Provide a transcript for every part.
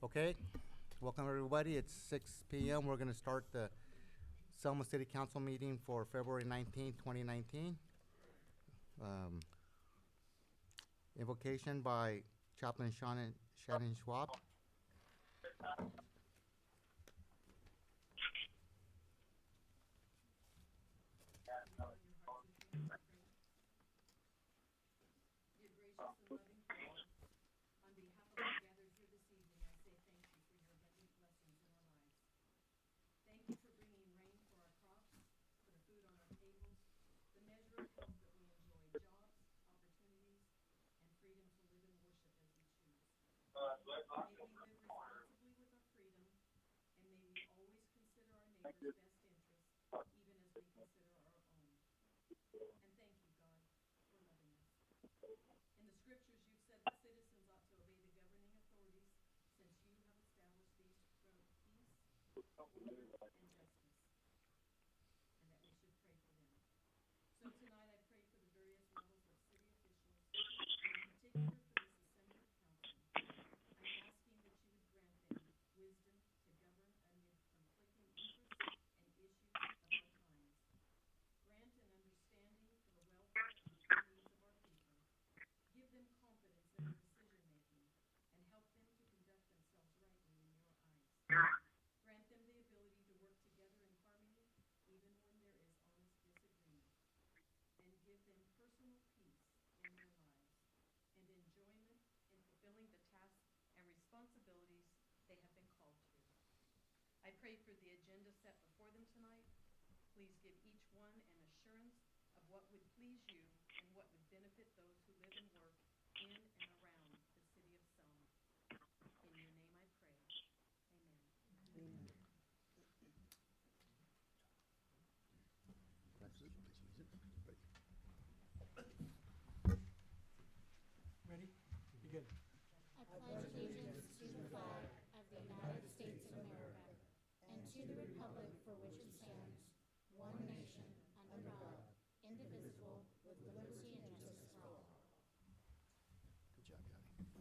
Okay, welcome everybody. It's 6 p.m. We're going to start the Selma City Council meeting for February 19, 2019. Invocation by Chaplain Shannon Schwab. Ready? Begin. I pledge allegiance to the flag of the United States of America and to the republic for which it stands, one nation, under God, indivisible, with liberty and justice for all. Good job, Yanni.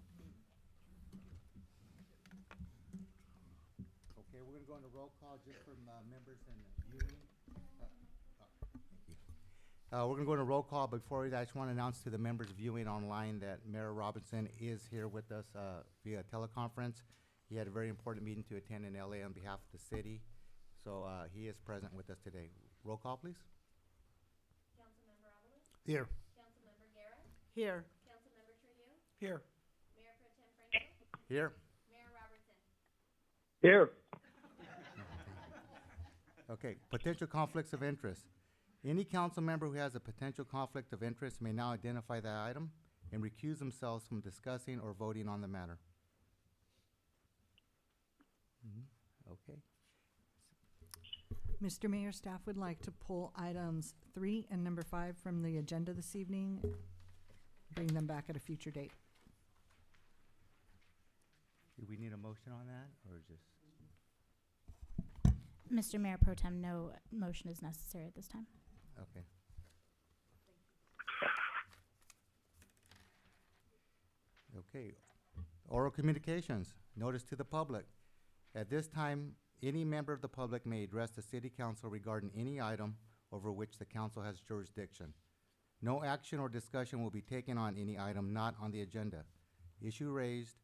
Okay, we're going to go into roll call just from members and viewing. We're going to go into roll call. Before that, I just want to announce to the members viewing online that Mayor Robinson is here with us via teleconference. He had a very important meeting to attend in LA on behalf of the city, so he is present with us today. Roll call, please. Councilmember Avalos? Here. Councilmember Guerra? Here. Councilmember Trujillo? Here. Mayor Pro Tem Franco? Here. Mayor Robertson? Here. Okay, potential conflicts of interest. Any council member who has a potential conflict of interest may now identify that item and recuse themselves from discussing or voting on the matter. Okay. Mr. Mayor, staff would like to pull items 3 and number 5 from the agenda this evening, bring them back at a future date. Do we need a motion on that, or just? Mr. Mayor Pro Tem, no motion is necessary at this time. Okay. Okay. Oral communications, notice to the public. At this time, any member of the public may address the city council regarding any item over which the council has jurisdiction. No action or discussion will be taken on any item not on the agenda. Issue raised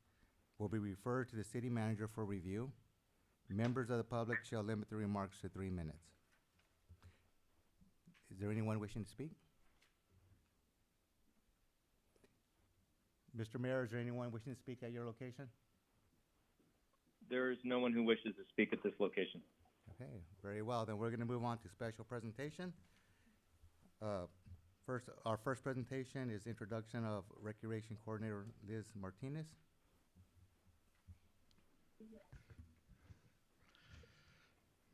will be referred to the city manager for review. Members of the public shall limit their remarks to 3 minutes. Is there anyone wishing to speak? Mr. Mayor, is there anyone wishing to speak at your location? There is no one who wishes to speak at this location. Okay, very well. Then we're going to move on to special presentation. Our first presentation is introduction of Recreation Coordinator Liz Martinez.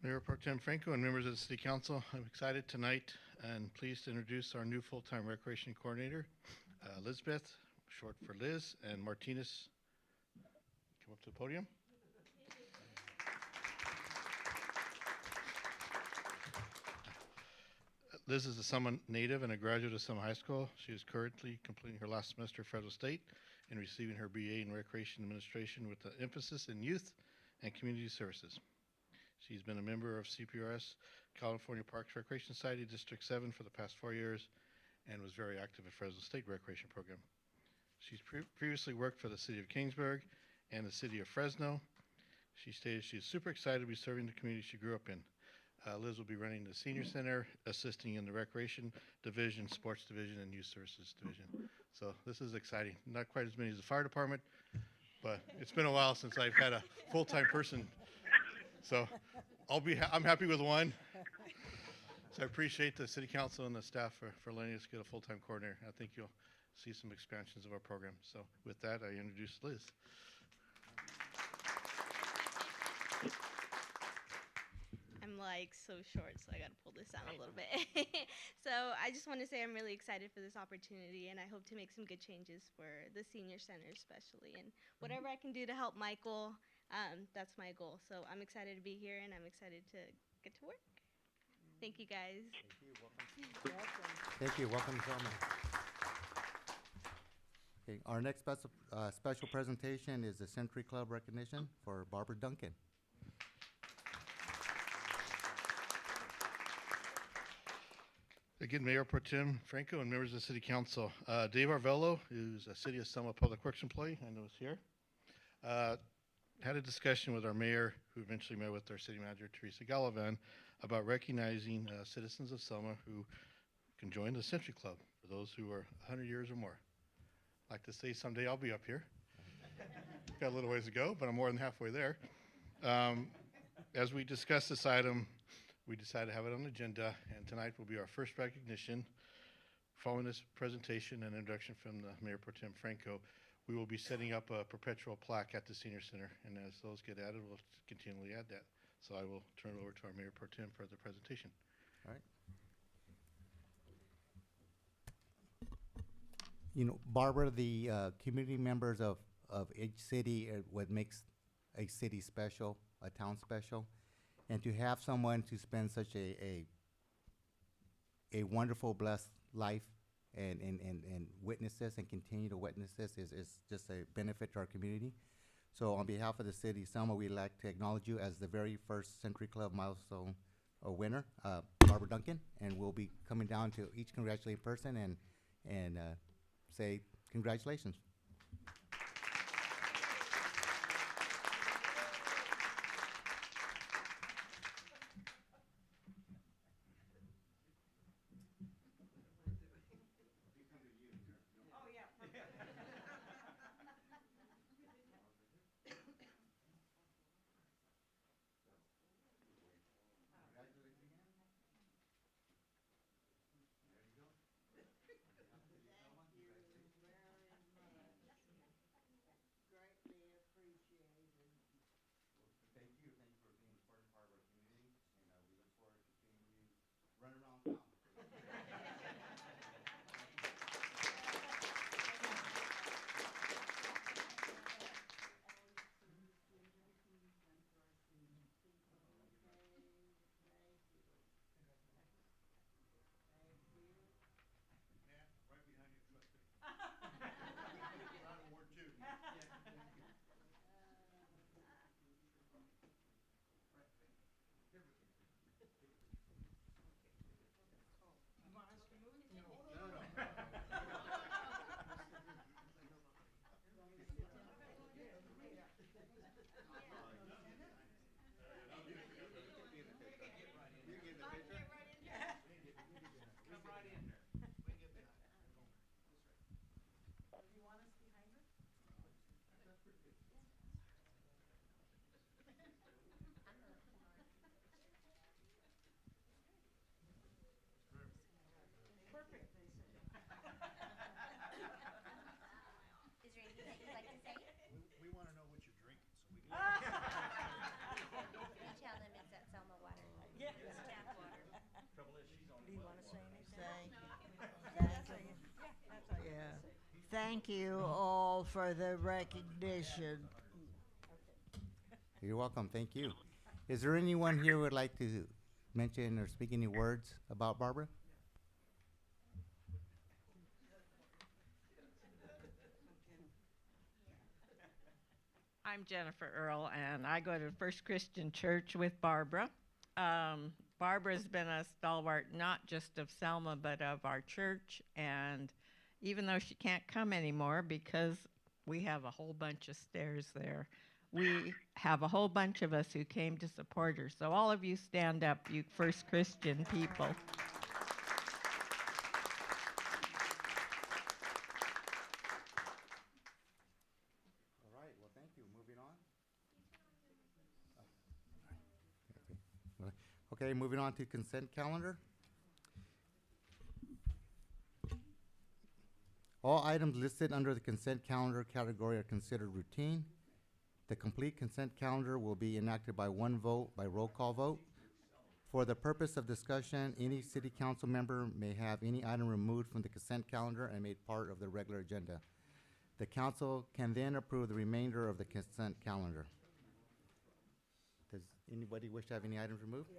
Mayor Pro Tem Franco and members of the City Council, I'm excited tonight and pleased to introduce our new full-time recreation coordinator, Elizabeth, short for Liz, and Martinez. Come up to the podium. Liz is a Selma native and a graduate of Selma High School. She is currently completing her last semester of federal state in receiving her BA in Recreation Administration with an emphasis in youth and community services. She's been a member of CPRS, California Parks Recreation Society District 7 for the past 4 years and was very active at Fresno State Recreation Program. She's previously worked for the City of Kingsburg and the City of Fresno. She stated she's super excited to be serving the community she grew up in. Liz will be running the Senior Center, assisting in the Recreation Division, Sports Division, and Youth Services Division. So this is exciting. Not quite as many as the fire department, but it's been a while since I've had a full-time person. So I'm happy with one. So I appreciate the city council and the staff for letting us get a full-time coordinator. I think you'll see some expansions of our program. So with that, I introduce Liz. I'm like so short, so I got to pull this down a little bit. So I just want to say I'm really excited for this opportunity, and I hope to make some good changes for the senior center especially. And whatever I can do to help Michael, that's my goal. So I'm excited to be here, and I'm excited to get to work. Thank you, guys. Thank you. Welcome, Selma. Okay, our next special presentation is the Century Club recognition for Barbara Duncan. Again, Mayor Pro Tem Franco and members of the City Council. Dave Arvello, who's a City of Selma Public Works employee, I know is here, had a discussion with our mayor, who eventually met with our city manager, Teresa Gallivan, about recognizing citizens of Selma who can join the Century Club, for those who are 100 years or more. I'd like to say someday I'll be up here. Got a little ways to go, but I'm more than halfway there. As we discuss this item, we decided to have it on the agenda, and tonight will be our first recognition. Following this presentation and introduction from the Mayor Pro Tem Franco, we will be setting up a perpetual plaque at the Senior Center, and as those get added, we'll continually add that. So I will turn it over to our Mayor Pro Tem for the presentation. All right. You know, Barbara, the community members of each city, what makes a city special, a town special, and to have someone to spend such a wonderful, blessed life and witness this and continue to witness this is just a benefit to our community. So on behalf of the city of Selma, we'd like to acknowledge you as the very first Century Club milestone winner, Barbara Duncan, and we'll be coming down to each congratulating person and say congratulations. Thank you. Thank you for being an important part of our community, and we look forward to seeing you run around town. Is there anything that you'd like to say? We want to know what you're drinking, so we can. You tell them it's that Selma water. Yes. Tap water. Trouble is, she's on. Do you want to say anything? Yeah. Thank you all for the recognition. You're welcome. Thank you. Is there anyone here who would like to mention or speak any words about Barbara? I'm Jennifer Earl, and I go to First Christian Church with Barbara. Barbara's been a stalwart not just of Selma, but of our church. And even though she can't come anymore because we have a whole bunch of stairs there, we have a whole bunch of us who came to support her. So all of you stand up, you First Christian people. All right, well, thank you. Moving on. Okay, moving on to consent calendar. All items listed under the consent calendar category are considered routine. The complete consent calendar will be enacted by one vote by roll call vote. For the purpose of discussion, any city council member may have any item removed from the consent calendar and made part of the regular agenda. The council can then approve the remainder of the consent calendar. Does anybody wish to have any items removed?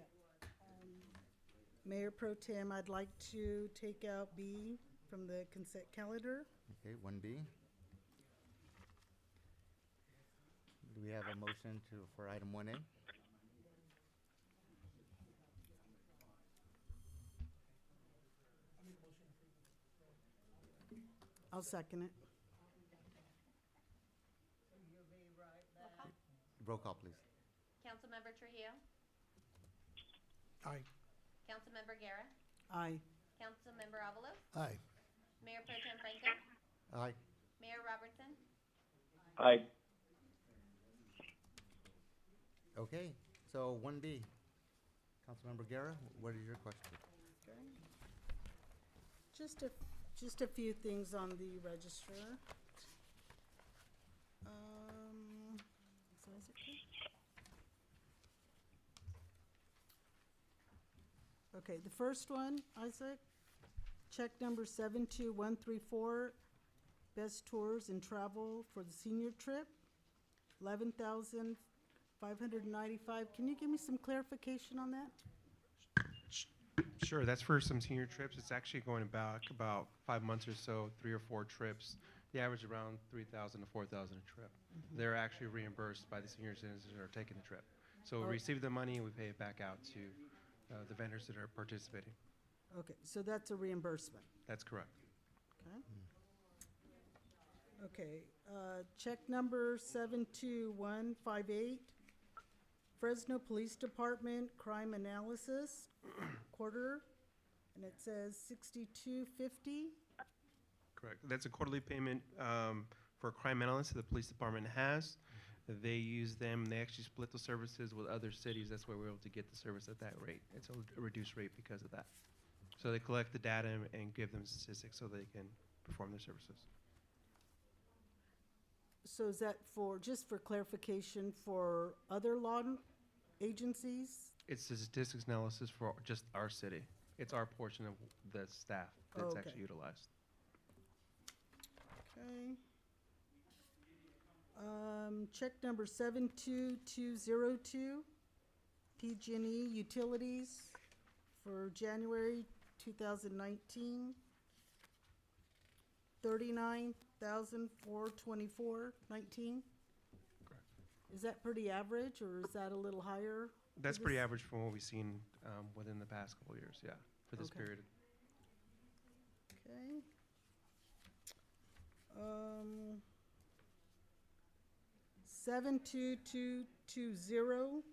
Mayor Pro Tem, I'd like to take out B from the consent calendar. Okay, 1B. Do we have a motion for item 1A? I'll second it. Roll call, please. Councilmember Trujillo? Aye. Councilmember Guerra? Aye. Councilmember Avalos? Aye. Mayor Pro Tem Franco? Aye. Mayor Robertson? Aye. Okay, so 1B. Councilmember Guerra, what is your question? Okay. Just a few things on the register. So is it good? Okay, the first one, Isaac, check number 72134, best tours and travel for the senior trip, 11,595. Can you give me some clarification on that? Sure, that's for some senior trips. It's actually going back about 5 months or so, 3 or 4 trips. The average around 3,000 to 4,000 a trip. They're actually reimbursed by the senior citizens that are taking the trip. So we receive the money and we pay it back out to the vendors that are participating. Okay, so that's a reimbursement. That's correct. Okay. Okay, check number 72158, Fresno Police Department Crime Analysis quarter, and it says 6250. Correct. That's a quarterly payment for a crime analyst that the police department has. They use them. They actually split the services with other cities. That's why we're able to get the service at that rate. It's a reduced rate because of that. So they collect the data and give them statistics so they can perform their services. So is that for, just for clarification, for other law agencies? It's the statistics analysis for just our city. It's our portion of the staff that's Okay. actually utilized. Okay. Check number 72202, PG&E Utilities for January 2019, 39,424.19. Correct. Is that pretty average, or is that a little higher? That's for pretty this? average from what we've seen within the past couple of years, yeah, for this Okay. period. Okay. 72220,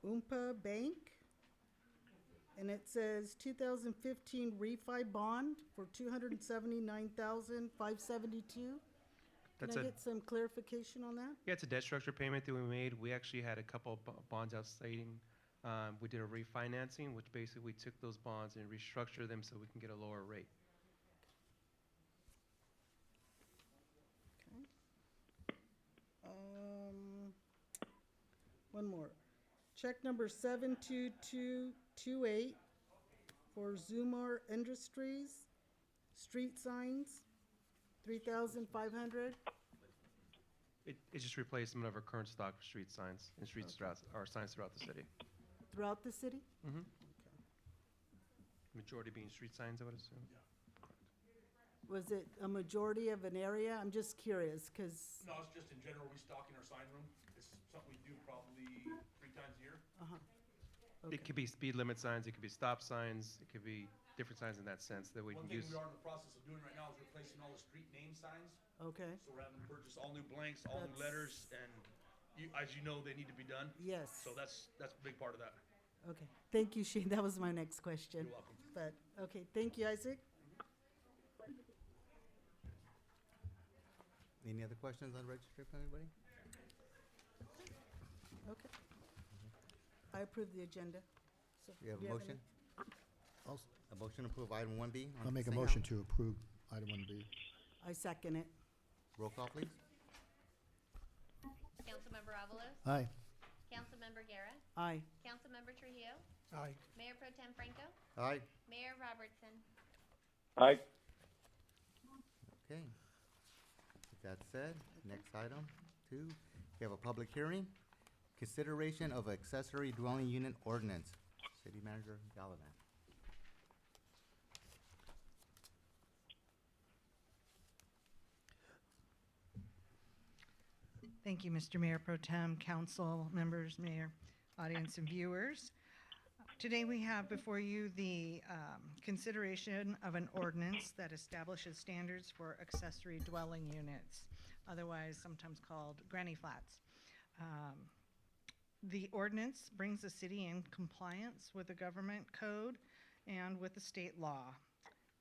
Oompa Bank, and it says 2015 refi bond for 279,572. Can That's I a get some clarification on that? Yeah, it's a debt structure payment that we made. We actually had a couple of bonds outstanding. We did a refinancing, which basically we took those bonds and restructured them so we can get a lower rate. One more. Check number 72228 for Zumar Industries, street signs, 3,500. It's just replacement of our current stock of street signs and streets throughout, or signs throughout the city. Throughout the city? Majority being street signs, I would assume. Was it a majority of an area? I'm just curious, because, No, it's just in general restocking our sign room. It's something we do probably 3 times a year. okay. It could be speed limit signs, it could be stop signs, it could be different signs in that sense that we One can thing use. we are in the process of doing right now is replacing all the street name signs. Okay, So we're having to purchase all new blanks, all new That's- letters, and as you know, they need to be done. yes. So that's a big part of that. Okay, thank you, Shane. That was my next question. You're welcome. But, okay, thank you, Isaac. Any other questions on registry from anybody? Okay. I approve the agenda. So, We have do a you motion? A motion to approve item 1B? on I'll make a consent motion calendar. to approve item 1B. I second it. Roll call, please. Councilmember Avalos, Aye. Councilmember Guerra, Aye. Councilmember Trujillo, Aye. Mayor Pro Tem Franco, Aye. Mayor Robertson. Aye. Okay. With that said, next item, 2, we have a public hearing. Consideration of accessory dwelling unit ordinance. City Manager Gallivan. Thank you, Mr. Mayor Pro Tem, council members, mayor, audience, and viewers. Today we have before you the consideration of an ordinance that establishes standards for accessory dwelling units, otherwise sometimes called granny flats. The ordinance brings the city in compliance with the government code and with the state law.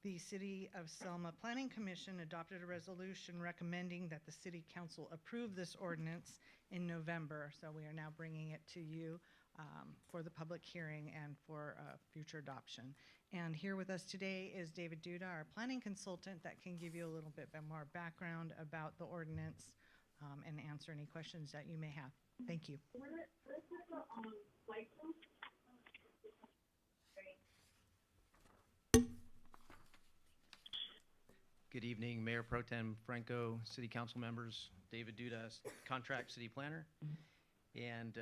The City of Selma Planning Commission adopted a resolution recommending that the city council approve this ordinance in November. So we are now bringing it to you for the public hearing and for future adoption. And here with us today is David Duda, our planning consultant, that can give you a little bit more background about the ordinance and answer any questions that you may have. Thank you. Good evening, Mayor Pro Tem Franco, City Council members, David Duda, Contract City Planner, and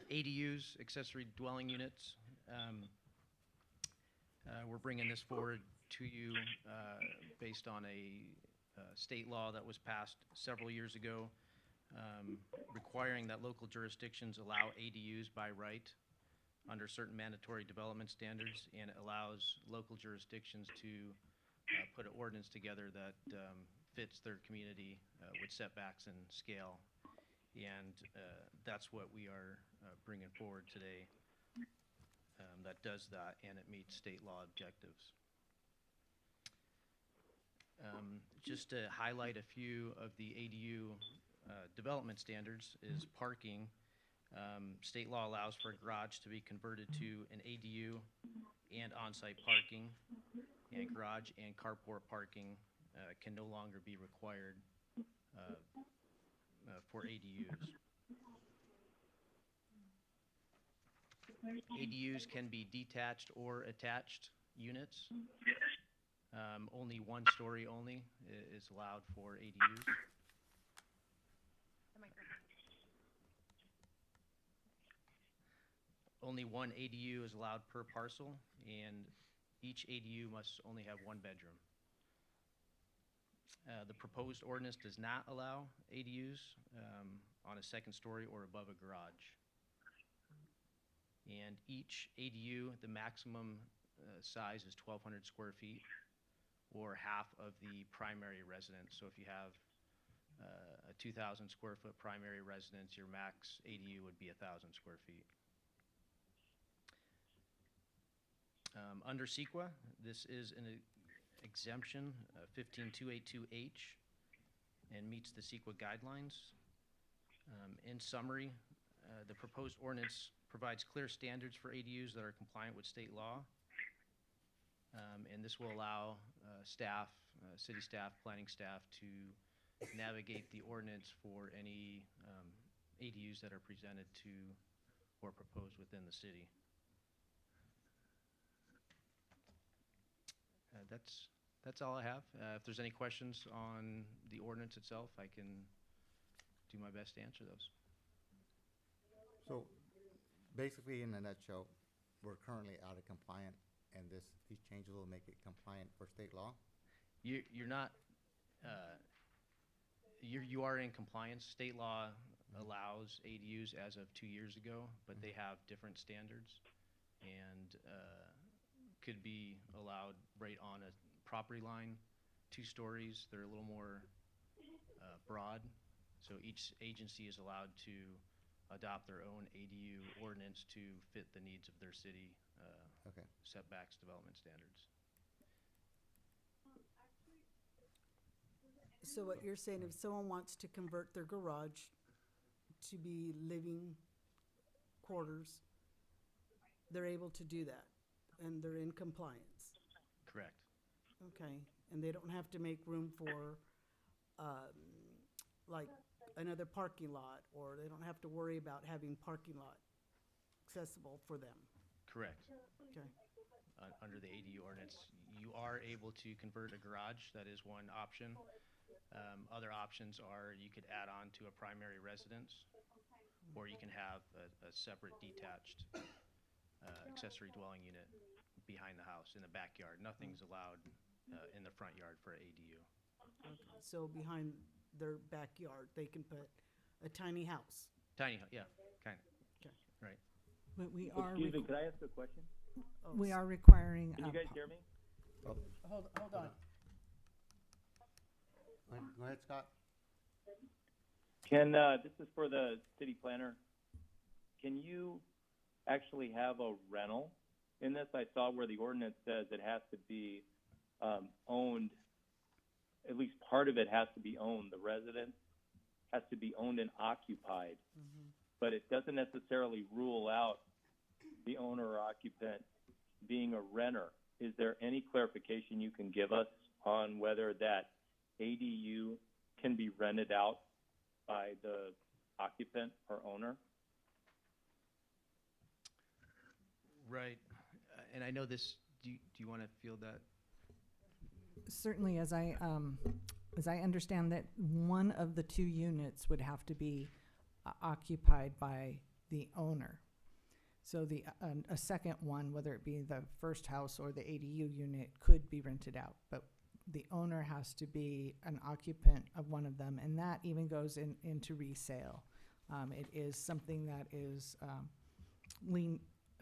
ADUs, accessory dwelling units. We're bringing this forward to you based on a state law that was passed several years ago, requiring that local jurisdictions allow ADUs by right under certain mandatory development standards, and it allows local jurisdictions to put an ordinance together that fits their community with setbacks and scale. And that's what we are bringing forward today that does that, and it meets state law objectives. Just to highlight a few of the ADU development standards is parking. State law allows for a garage to be converted to an ADU and on-site parking, and garage and carport parking can no longer be required for ADUs. ADUs can be detached or attached units. Only one story only is allowed for ADUs. Only one ADU is allowed per parcel, and each ADU must only have one bedroom. The proposed ordinance does not allow ADUs on a second story or above a garage. And each ADU, the maximum size is 1,200 square feet, or half of the primary residence. So if you have a 2,000 square foot primary residence, your max ADU would be 1,000 square feet. Under CEQA, this is an exemption, 15282H, and meets the CEQA guidelines. In summary, the proposed ordinance provides clear standards for ADUs that are compliant with state law, and this will allow staff, city staff, planning staff to navigate the ordinance for any ADUs that are presented to or proposed within the city. That's all I have. If there's any questions on the ordinance itself, I can do my best to answer those. So, basically, in a nutshell, we're currently out of compliant, and these changes will make it compliant for state law? You're not, you are in compliance. State law allows ADUs as of 2 years ago, but they have different standards and could be allowed right on a property line, 2 stories. They're a little more broad. So each agency is allowed to adopt their own ADU ordinance to fit the needs of their city Okay. setbacks, development standards. So what you're saying, if someone wants to convert their garage to be living quarters, they're able to do that, and they're in compliance? Correct. Okay, and they don't have to make room for, like, another parking lot, or they don't have to worry about having parking lot accessible for them? Correct. Okay. Under the ADU ordinance, you are able to convert a garage. That is one option. Other options are you could add on to a primary residence, or you can have a separate detached accessory dwelling unit behind the house in the backyard. Nothing's allowed in the front yard for ADU. Okay. So behind their backyard, they can put a tiny house? Tiny, yeah, kind of. Okay. Right. But we are, Excuse me, could I ask a question? Oh, we are requiring. Can you guys hear me? Hold on. Go ahead, Scott. Can, this is for the city planner. Can you actually have a rental in this? I saw where the ordinance says it has to be owned, at least part of it has to be owned. The residence has to be owned and occupied. But it doesn't necessarily rule out the owner or occupant being a renter. Is there any clarification you can give us on whether that ADU can be rented out by the occupant or owner? Right. And I know this, do you want to field that? Certainly, as I understand that one of the 2 units would have to be occupied by the owner. So a second one, whether it be the first house or the ADU unit, could be rented out, but the owner has to be an occupant of one of them, and that even goes into resale. It is something that is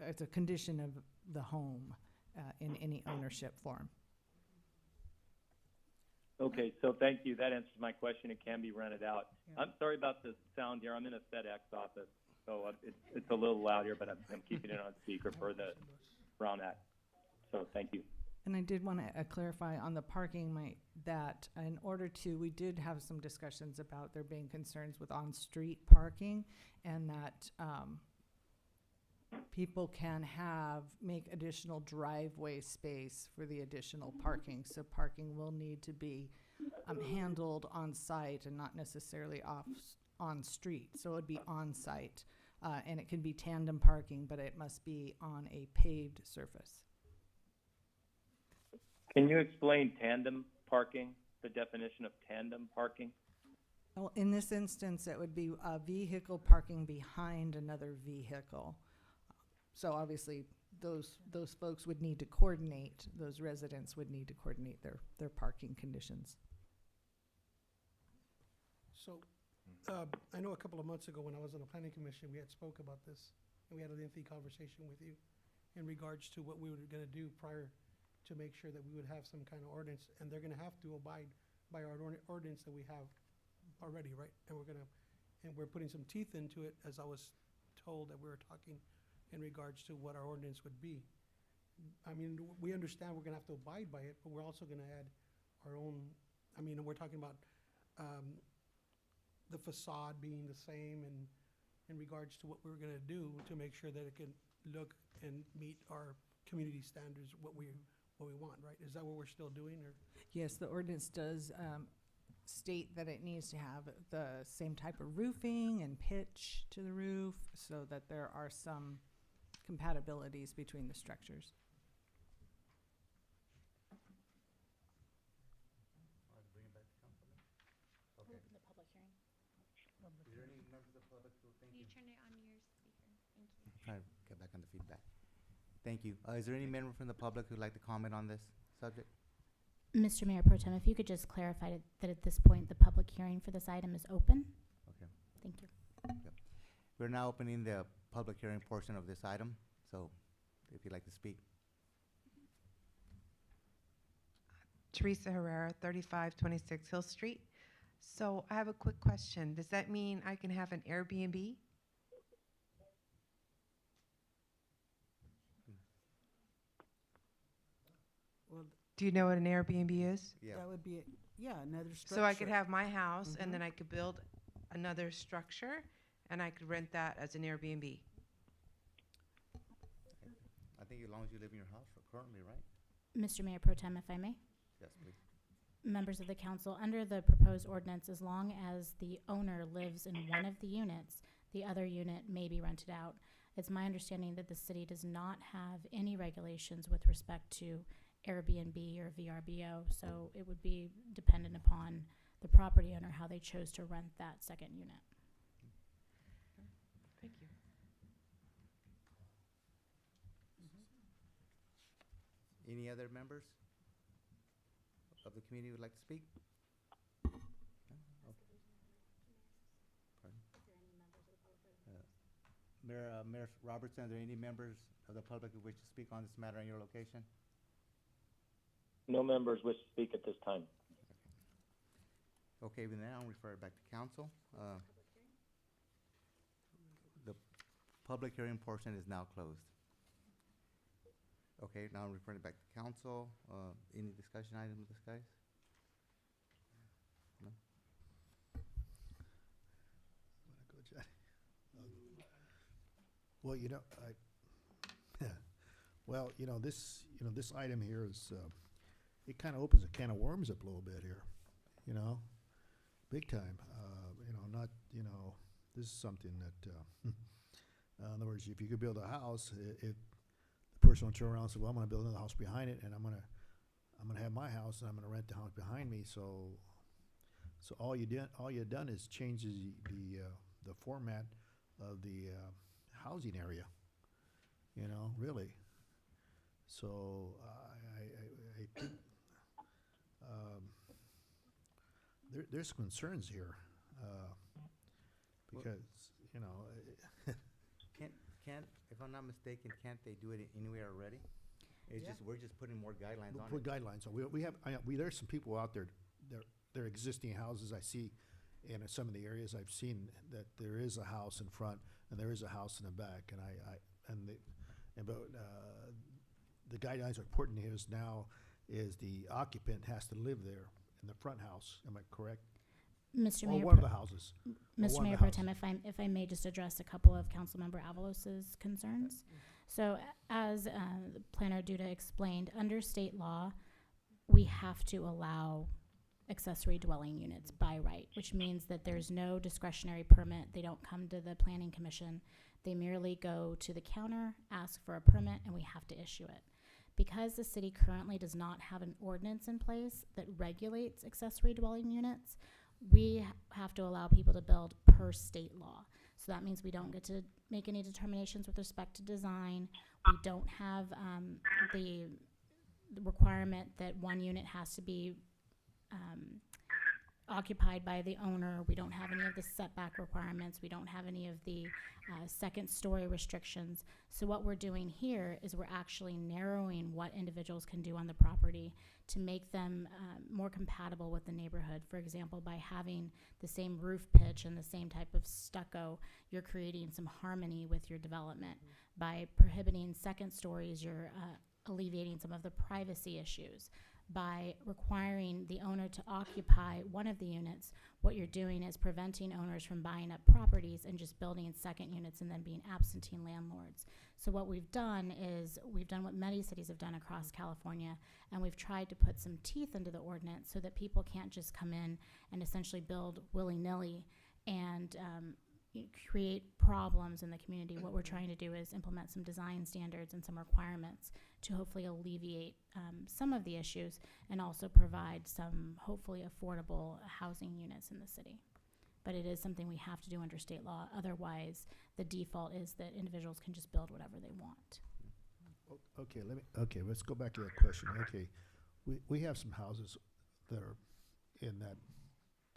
it's a condition of the home in any ownership form. Okay, so thank you. That answers my question. It can be rented out. Yeah. I'm sorry about the sound here. I'm in a FedEx office, so it's a little loud here, but I'm keeping it on speaker for the Brown Act. So thank you. And I did want to clarify on the parking, that in order to, we did have some discussions about there being concerns with on-street parking, and that people can make additional driveway space for the additional parking. So parking will need to be handled on-site and not necessarily on-street. So it would be on-site, and it can be tandem parking, but it must be on a paved surface. Can you explain tandem parking, the definition of tandem parking? Well, in this instance, it would be a vehicle parking behind another vehicle. So obviously, those folks would need to coordinate, those residents would need to coordinate their parking conditions. So, I know a couple of months ago when I was on the planning commission, we had spoke about this, and we had a lengthy conversation with you in regards to what we were gonna do prior to make sure that we would have some kind of ordinance, and they're gonna have to abide by our ordinance that we have already, right? And we're putting some teeth into it, as I was told that we were talking in regards to what our ordinance would be. I mean, we understand we're gonna have to abide by it, but we're also gonna add our own, I mean, we're talking about, the facade being the same, and in regards to what we're gonna do to make sure that it can look and meet our community standards, what we want, right? Is that what we're still doing, or? Yes, the ordinance does state that it needs to have the same type of roofing and pitch to the roof, so that there are some compatibilities between the structures. Okay. The public hearing. Is there any members of the public who thank you? You turn it on your speaker. Thank you. Trying to get back on the feedback. Thank you. Is there any member from the public who'd like to comment on this subject? Mr. Mayor Pro Tem, if you could just clarify that at this point, the public hearing for this item is open? Okay. Thank you. Yep. We're now opening the public hearing portion of this item, so if you'd like to speak. Teresa Herrera, 3526 Hill Street. So I have a quick question. Does that mean I can have an Airbnb? Well, Do you know what an Airbnb is? Yeah. that would be, another structure. So I could have my house and Mhm. then I could build another structure and I could rent that as an Airbnb. I think as long as you live in your house currently, right? Mr. Mayor Pro Tem, if I may? Yes, please. Members of the council, under the proposed ordinance, as long as the owner lives in one of the units, the other unit may be rented out. It's my understanding that the city does not have any regulations with respect to Airbnb or VRBO, so it would be dependent upon the property owner how they chose to rent that second unit. Thank you. Any other members of the community who would like to speak? No? Okay. Pardon? Mayor Robertson, are there any members of the public who wish to speak on this matter in your location? No members wish to speak at this time. Okay, then I'll refer it back to council. The public hearing portion is now closed. Okay, now I'm referring it back to council. Any discussion items, guys? No? Well, this item here is, it kind of opens a can of worms up a little bit here, big time. This is something that, in other words, if you could build a house, if the person will turn around and say, well, I'm gonna build another house behind it, and I'm gonna have my house, and I'm gonna rent the house behind me, so all you done is change the format of the, housing area, really. So I think there's concerns here because Can't, if I'm not mistaken, can't they do it anywhere already? It's Yeah. just, we're just putting more guidelines on put it. guidelines. So there's some people out there, they're existing houses I see, and in some of the areas I've seen that there is a house in front and there is a house in the back, the guidelines are important here is now is the occupant has to live there in the front house. Am I correct? Mr. Or Mayor one of Pro- the houses. Or Mr. one of Mayor the Pro houses. Tem, if I may just address a couple of Councilmember Avalos's concerns. So as the planner Duda explained, under state law, we have to allow accessory dwelling units by right, which means that there's no discretionary permit. They don't come to the planning commission. They merely go to the counter, ask for a permit, and we have to issue it. Because the city currently does not have an ordinance in place that regulates accessory dwelling units, we have to allow people to build per state law. So that means we don't get to make any determinations with respect to design. We don't have the requirement that one unit has to be occupied by the owner. We don't have any of the setback requirements. We don't have any of the second story restrictions. So what we're doing here is we're actually narrowing what individuals can do on the property to make them more compatible with the neighborhood. For example, by having the same roof pitch and the same type of stucco, you're creating some harmony with your development. By prohibiting second stories, you're alleviating some of the privacy issues. By requiring the owner to occupy one of the units, what you're doing is preventing owners from buying up properties and just building second units and then being absentee landlords. So what we've done is we've done what many cities have done across California, and we've tried to put some teeth into the ordinance so that people can't just come in and essentially build willy-nilly and create problems in the community. What we're trying to do is implement some design standards and some requirements to hopefully alleviate some of the issues and also provide some hopefully affordable housing units in the city. But it is something we have to do under state law. Otherwise, the default is that individuals can just build whatever they want. Okay, let's go back to that question. Okay, we have some houses that are in that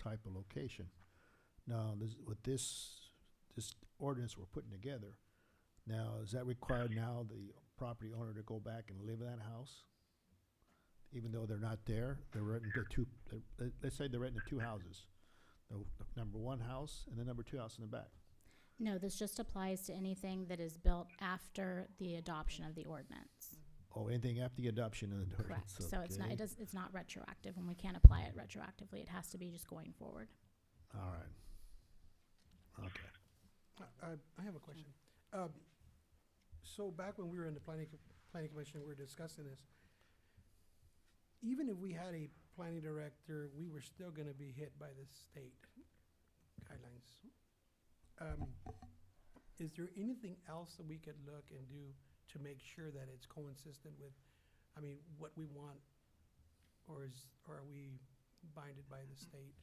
type of location. Now, with this ordinance we're putting together, now, is that required now the property owner to go back and live in that house? Even though they're not there, they're renting let's say they're renting the two houses. The number one house and the number two house in the back. No, this just applies to anything that is built after the adoption of the ordinance. Oh, anything after the adoption of the ordinance. Correct. So it's not, okay. it's not retroactive, and we can't apply it retroactively. It has to be just going forward. All right. Okay. I have a question. So back when we were in the planning commission, we were discussing this. Even if we had a planning director, we were still gonna be hit by the state guidelines. Is there anything else that we could look and do to make sure that it's consistent with, I mean, what we want? Or are we binded by the state?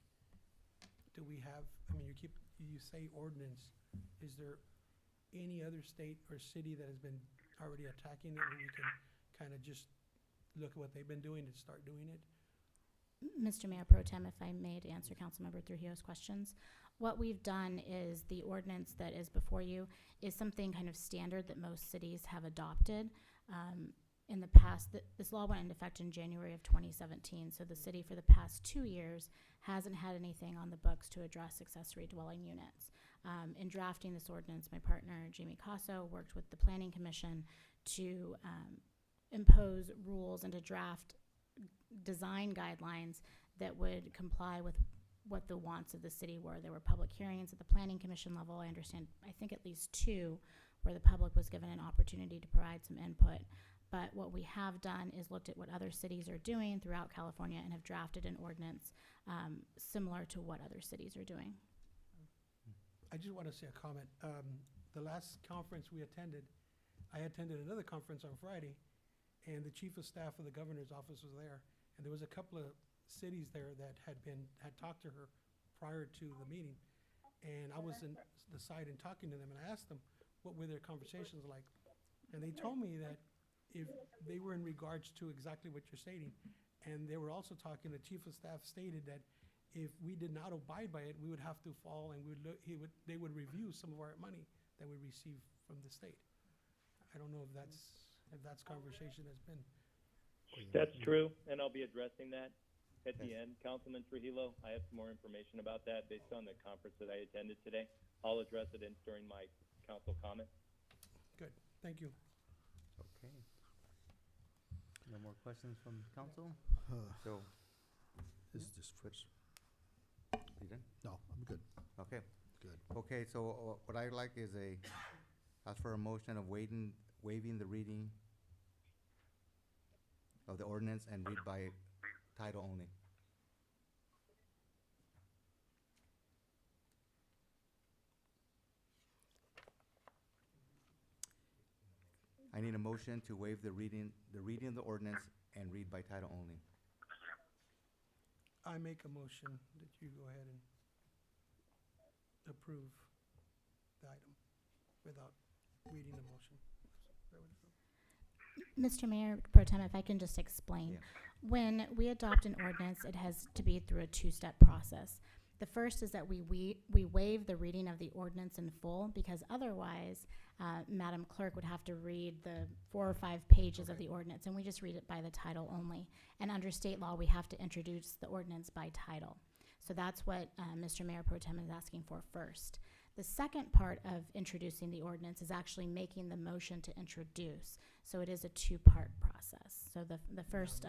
Do we have, I mean, you say ordinance, is there any other state or city that has been already attacking it where we can kind of just look at what they've been doing and start doing it? Mr. Mayor Pro Tem, if I may, to answer Councilmember Trujillo's questions. What we've done is the ordinance that is before you is something kind of standard that most cities have adopted. In the past, this law went into effect in January of 2017, so the city for the past 2 years hasn't had anything on the books to address accessory dwelling units. In drafting this ordinance, my partner, Jamie Casso, worked with the Planning Commission to impose rules and to draft design guidelines that would comply with what the wants of the city were. There were public hearings at the Planning Commission level. I understand, I think at least 2, where the public was given an opportunity to provide some input. But what we have done is looked at what other cities are doing throughout California and have drafted an ordinance similar to what other cities are doing. I just want to say a comment. The last conference we attended, I attended another conference on Friday, and the chief of staff of the governor's office was there. And there was a couple of cities there that had talked to her prior to the meeting. And I was in the side and talking to them, and I asked them what were their conversations like. And they told me that if they were in regards to exactly what you're stating, and they were also talking, the chief of staff stated that if we did not abide by it, we would have to fall, and they would review some of our money that we receive from the state. I don't know if that's conversation has been. That's true, and I'll be addressing that at the end. Councilman Trujillo, I have some more information about that based on the conference that I attended today. I'll address it during my council comment. Good, thank you. Okay. No more questions from council? So, This is just Fritz. you done? No, I'm good. Okay. Good. Okay, so what I'd like is ask for a motion of waiving the reading of the ordinance and read by title only. I need a motion to waive the reading of the ordinance and read by title only. I make a motion that you go ahead and approve the item without reading the motion. Mr. Mayor Pro Tem, if I can just explain. Yeah. When we adopt an ordinance, it has to be through a 2-step process. The first is that we waive the reading of the ordinance in full, because otherwise, Madam Clerk would have to read the 4 or 5 pages of the ordinance, and we just read it by the title only. And under state law, we have to introduce the ordinance by title. So that's what Mr. Mayor Pro Tem is asking for first. The second part of introducing the ordinance is actually making the motion to introduce. So it is a 2-part process. So the first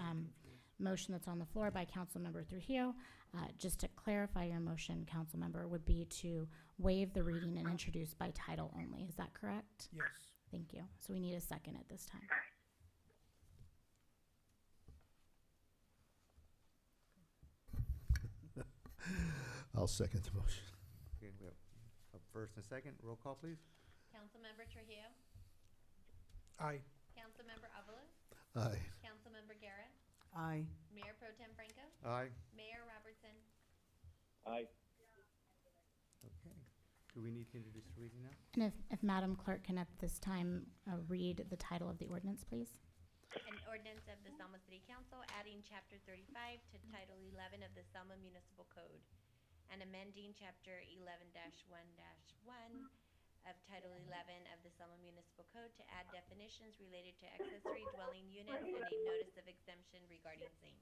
motion that's on the floor by Councilmember Trujillo, just to clarify your motion, Councilmember, would be to waive the reading and introduce by title only. Is that correct? Yes. Thank you. So we need a second at this time. I'll second the motion. Okay, we have a first and a second. Roll call, please. Councilmember Trujillo? Aye. Councilmember Avalos? Aye. Councilmember Garrett? Aye. Mayor Pro Tem Franco? Aye. Mayor Robertson? Aye. Okay. Do we need to introduce the reading now? And if Madam Clerk can at this time read the title of the ordinance, please. An ordinance of the Selma City Council adding Chapter 35 to Title 11 of the Selma Municipal Code and amending Chapter 11-1-1 of Title 11 of the Selma Municipal Code to add definitions related to accessory dwelling units and a notice of exemption regarding same.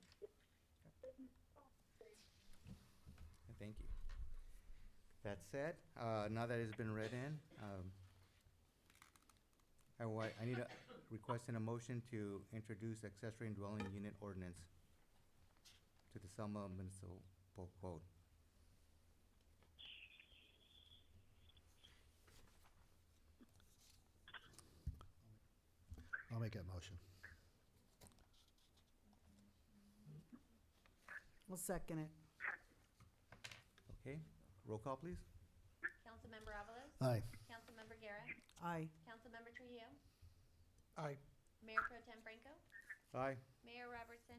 Thank you. That said, now that it's been read in, I need a request and a motion to introduce accessory dwelling unit ordinance to the Selma Municipal Code. I'll make that motion. I'll second it. Okay, roll call, please. Councilmember Avalos? Aye. Councilmember Guerra? Aye. Councilmember Trujillo? Aye. Mayor Pro Tem Franco? Aye. Mayor Robertson?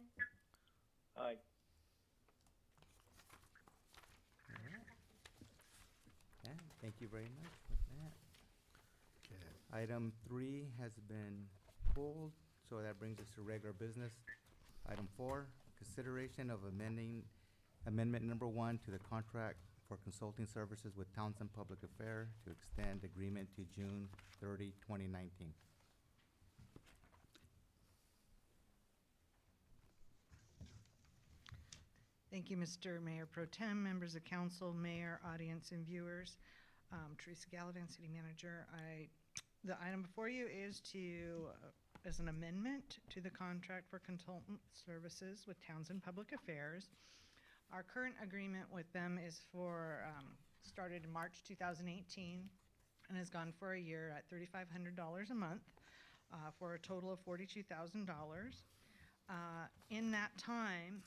Aye. Yeah, thank you very much for that. Okay. Item 3 has been pulled, so that brings us to regular business. Item 4, consideration of amendment number 1 to the contract for consulting services with Townsend Public Affairs to extend agreement to June 30, 2019. Thank you, Mr. Mayor Pro Tem, members of council, mayor, audience, and viewers. Teresa Gallivan, City Manager. The item before you is as an amendment to the contract for consultant services with Townsend Public Affairs. Our current agreement with them is started in March 2018 and has gone for a year at $3,500 a month for a total of $42,000. In that time,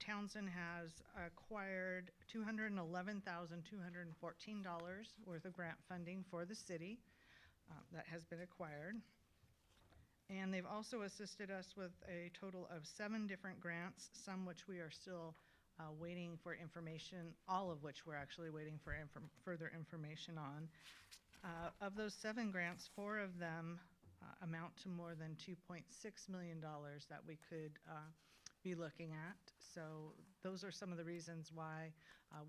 Townsend has acquired $211,214 worth of grant funding for the city that has been acquired. And they've also assisted us with a total of 7 different grants, some which we are still waiting for information, all of which we're actually waiting for further information on. Of those 7 grants, 4 of them amount to more than $2.6 million that we could be looking at. So those are some of the reasons why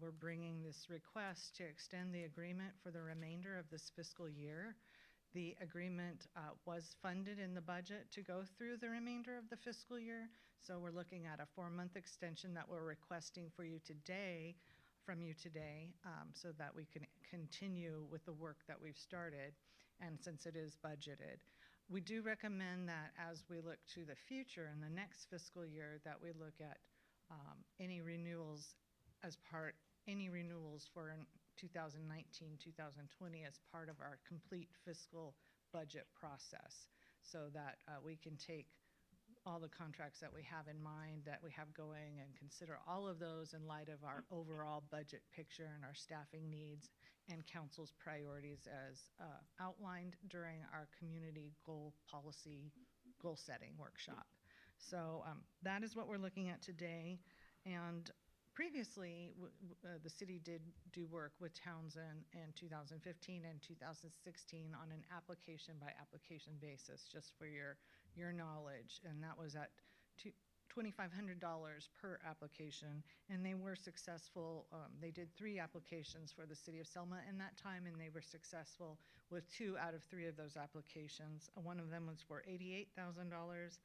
we're bringing this request to extend the agreement for the remainder of this fiscal year. The agreement was funded in the budget to go through the remainder of the fiscal year. So we're looking at a 4-month extension that we're requesting from you today, so that we can continue with the work that we've started, and since it is budgeted. We do recommend that as we look to the future in the next fiscal year, that we look at any renewals for 2019, 2020 as part of our complete fiscal budget process, so that we can take all the contracts that we have in mind, that we have going, and consider all of those in light of our overall budget picture and our staffing needs and council's priorities as outlined during our community goal setting workshop. So that is what we're looking at today. And previously, the city did do work with Townsend in 2015 and 2016 on an application by application basis, just for your knowledge. And that was at $2,500 per application, and they were successful. They did 3 applications for the City of Selma in that time, and they were successful with 2 out of 3 of those applications. One of them was for $88,000,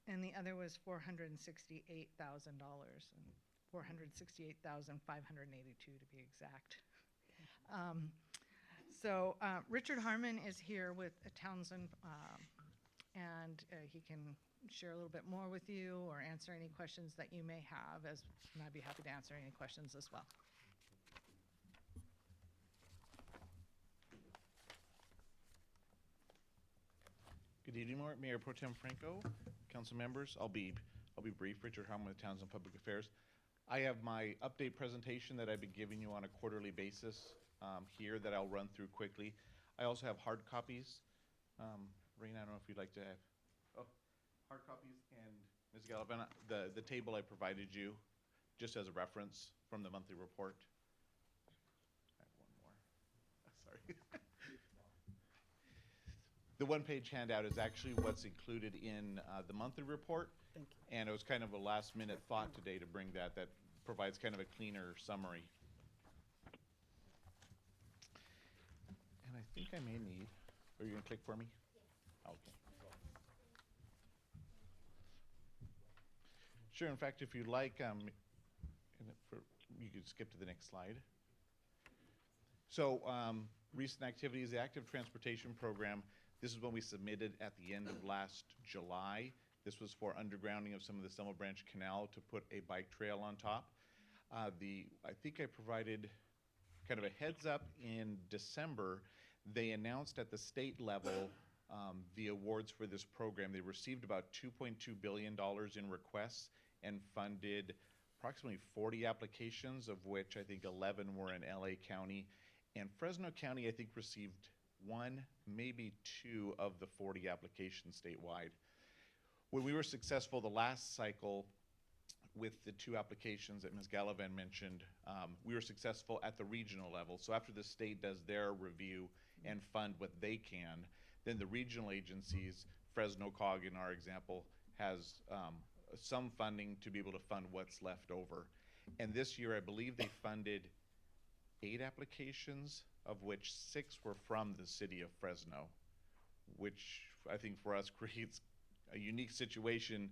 and the other was $468,000, and $468,582 to be exact. So Richard Harmon is here with Townsend, and he can share a little bit more with you or answer any questions that you may have, and I'd be happy to answer any questions as well. Good evening, Mayor Pro Tem Franco, council members. I'll be brief. Richard Harmon with Townsend Public Affairs. I have my update presentation that I've been giving you on a quarterly basis here that I'll run through quickly. I also have hard copies. Raina, I don't know if you'd like to have hard copies, and Ms. Gallivan, the table I provided you just as a reference from the monthly report. I have one more. Sorry. The one-page handout is actually what's included in the monthly report. Thank you. And it was kind of a last-minute thought today to bring that. That provides kind of a cleaner summary. And I think I may need, are you going to click for me? Okay. Sure. In fact, if you like, you could skip to the next slide. So recent activities, the Active Transportation Program, this is one we submitted at the end of last July. This was for undergrounding of some of the Selma Branch Canal to put a bike trail on top. I think I provided kind of a heads up in December. They announced at the state level the awards for this program. They received about $2.2 billion in requests and funded approximately 40 applications, of which I think 11 were in LA County. And Fresno County, I think, received 1, maybe 2 of the 40 applications statewide. When we were successful the last cycle with the 2 applications that Ms. Gallivan mentioned, we were successful at the regional level. So after the state does their review and fund what they can, then the regional agencies, Fresno COG in our example, has some funding to be able to fund what's left over. And this year, I believe they funded 8 applications, of which 6 were from the city of Fresno, which I think for us creates a unique situation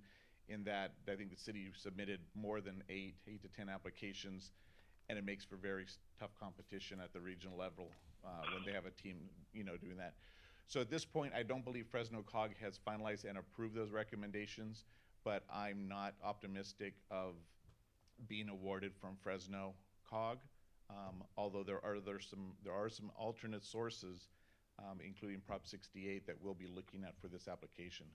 in that I think the city submitted more than 8 to 10 applications, and it makes for very tough competition at the regional level when they have a team, doing that. So at this point, I don't believe Fresno COG has finalized and approved those recommendations, but I'm not optimistic of being awarded from Fresno COG. Although there are some alternate sources, including Prop 68, that we'll be looking at for this application.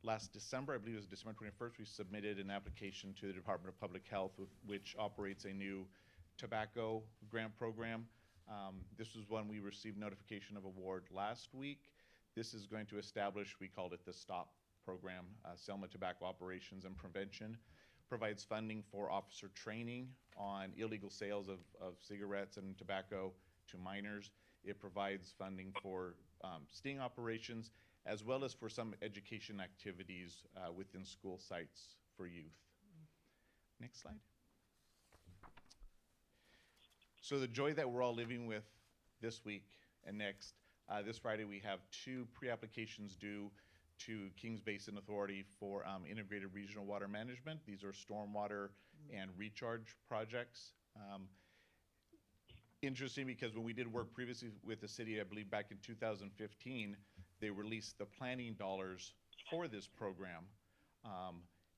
Last December, I believe it was December 21st, we submitted an application to the Department of Public Health, which operates a new tobacco grant program. This was one we received notification of award last week. This is going to establish, we called it the STOP program, Selma Tobacco Operations and Prevention. Provides funding for officer training on illegal sales of cigarettes and tobacco to minors. It provides funding for sting operations, as well as for some education activities within school sites for youth. Next slide. So the joy that we're all living with this week and next, this Friday we have 2 pre-applications due to Kings Basin Authority for integrated regional water management. These are stormwater and recharge projects. Interesting because when we did work previously with the city, I believe back in 2015, they released the planning dollars for this program.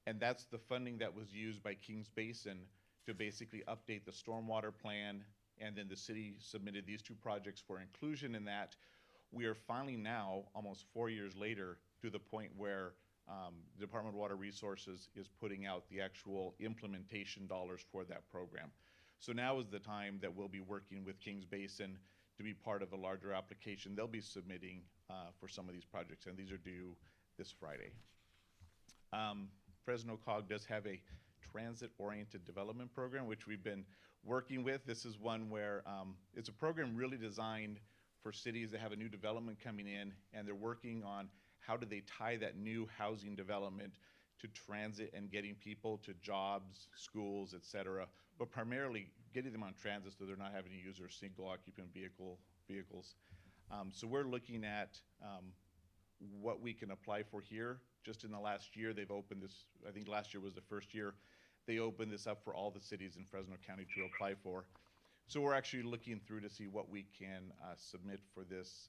And that's the funding that was used by Kings Basin to basically update the stormwater plan, and then the city submitted these 2 projects for inclusion in that. We are finally now, almost 4 years later, to the point where the Department of Water Resources is putting out the actual implementation dollars for that program. So now is the time that we'll be working with Kings Basin to be part of a larger application they'll be submitting for some of these projects, and these are due this Friday. Fresno COG does have a transit-oriented development program, which we've been working with. This is one where it's a program really designed for cities that have a new development coming in, and they're working on how do they tie that new housing development to transit and getting people to jobs, schools, et cetera, but primarily getting them on transit so they're not having to use their single occupant vehicles. So we're looking at what we can apply for here. Just in the last year, they've opened this, I think last year was the first year, they opened this up for all the cities in Fresno County to apply for. So we're actually looking through to see what we can submit for this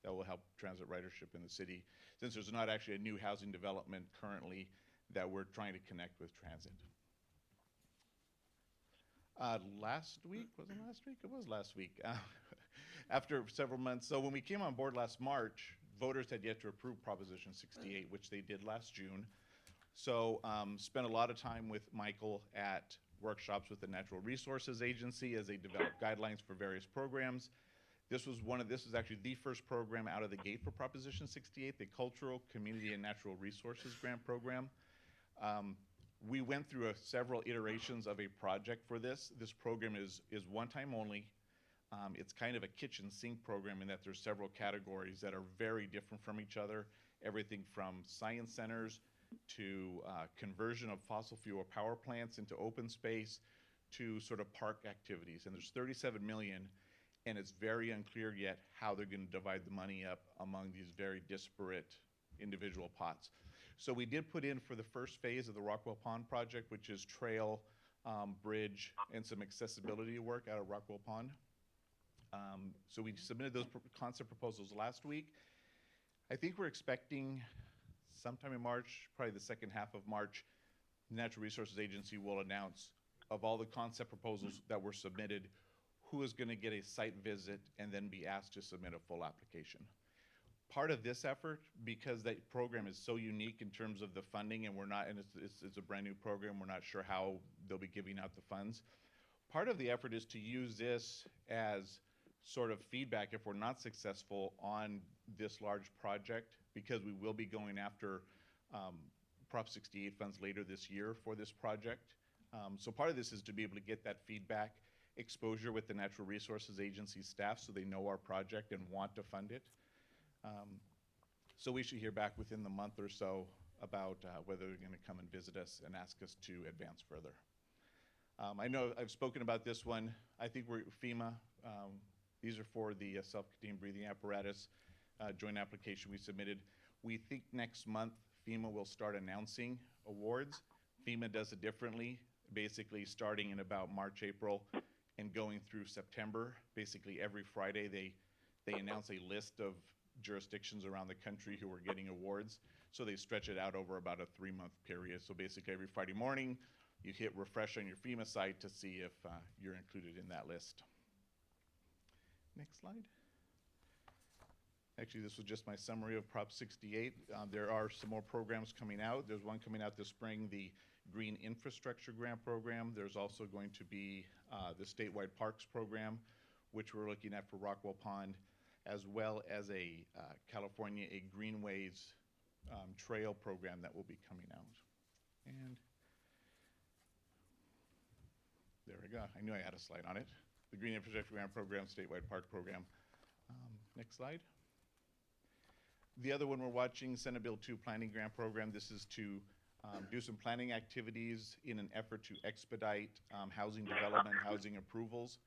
that will help transit ridership in the city, since there's not actually a new housing development currently that we're trying to connect with transit. Last week, was it last week? It was last week. After several months, so when we came on board last March, voters had yet to approve Proposition 68, which they did last June. So spent a lot of time with Michael at workshops with the Natural Resources Agency as they developed guidelines for various programs. This was actually the first program out of the gate for Proposition 68, the Cultural, Community, and Natural Resources Grant Program. We went through several iterations of a project for this. This program is one time only. It's kind of a kitchen sink program in that there's several categories that are very different from each other. Everything from science centers to conversion of fossil fuel power plants into open space to sort of park activities. And there's 37 million, and it's very unclear yet how they're going to divide the money up among these very disparate individual pots. So we did put in for the first phase of the Rockwell Pond project, which is trail, bridge, and some accessibility work out of Rockwell Pond. So we submitted those concept proposals last week. I think we're expecting sometime in March, probably the second half of March, the Natural Resources Agency will announce of all the concept proposals that were submitted, who is going to get a site visit and then be asked to submit a full application. Part of this effort, because that program is so unique in terms of the funding, and it's a brand new program, we're not sure how they'll be giving out the funds. Part of the effort is to use this as sort of feedback if we're not successful on this large project, because we will be going after Prop 68 funds later this year for this project. So part of this is to be able to get that feedback, exposure with the Natural Resources Agency staff so they know our project and want to fund it. So we should hear back within the month or so about whether they're going to come and visit us and ask us to advance further. I know I've spoken about this one. I think we're FEMA. These are for the self-contained breathing apparatus joint application we submitted. We think next month FEMA will start announcing awards. FEMA does it differently, basically starting in about March, April, and going through September. Basically every Friday they announce a list of jurisdictions around the country who are getting awards. So they stretch it out over about a 3-month period. So basically every Friday morning, you hit refresh on your FEMA site to see if you're included in that list. Next slide. Actually, this was just my summary of Prop 68. There are some more programs coming out. There's one coming out this spring, the Green Infrastructure Grant Program. There's also going to be the statewide parks program, which we're looking at for Rockwell Pond, as well as a California Greenways trail program that will be coming out. And there we go. I knew I had a slide on it. The Green Infrastructure Grant Program, statewide park program. Next slide. The other one we're watching, Senate Bill 2 Planning Grant Program. This is to do some planning activities in an effort to expedite housing development, housing approvals.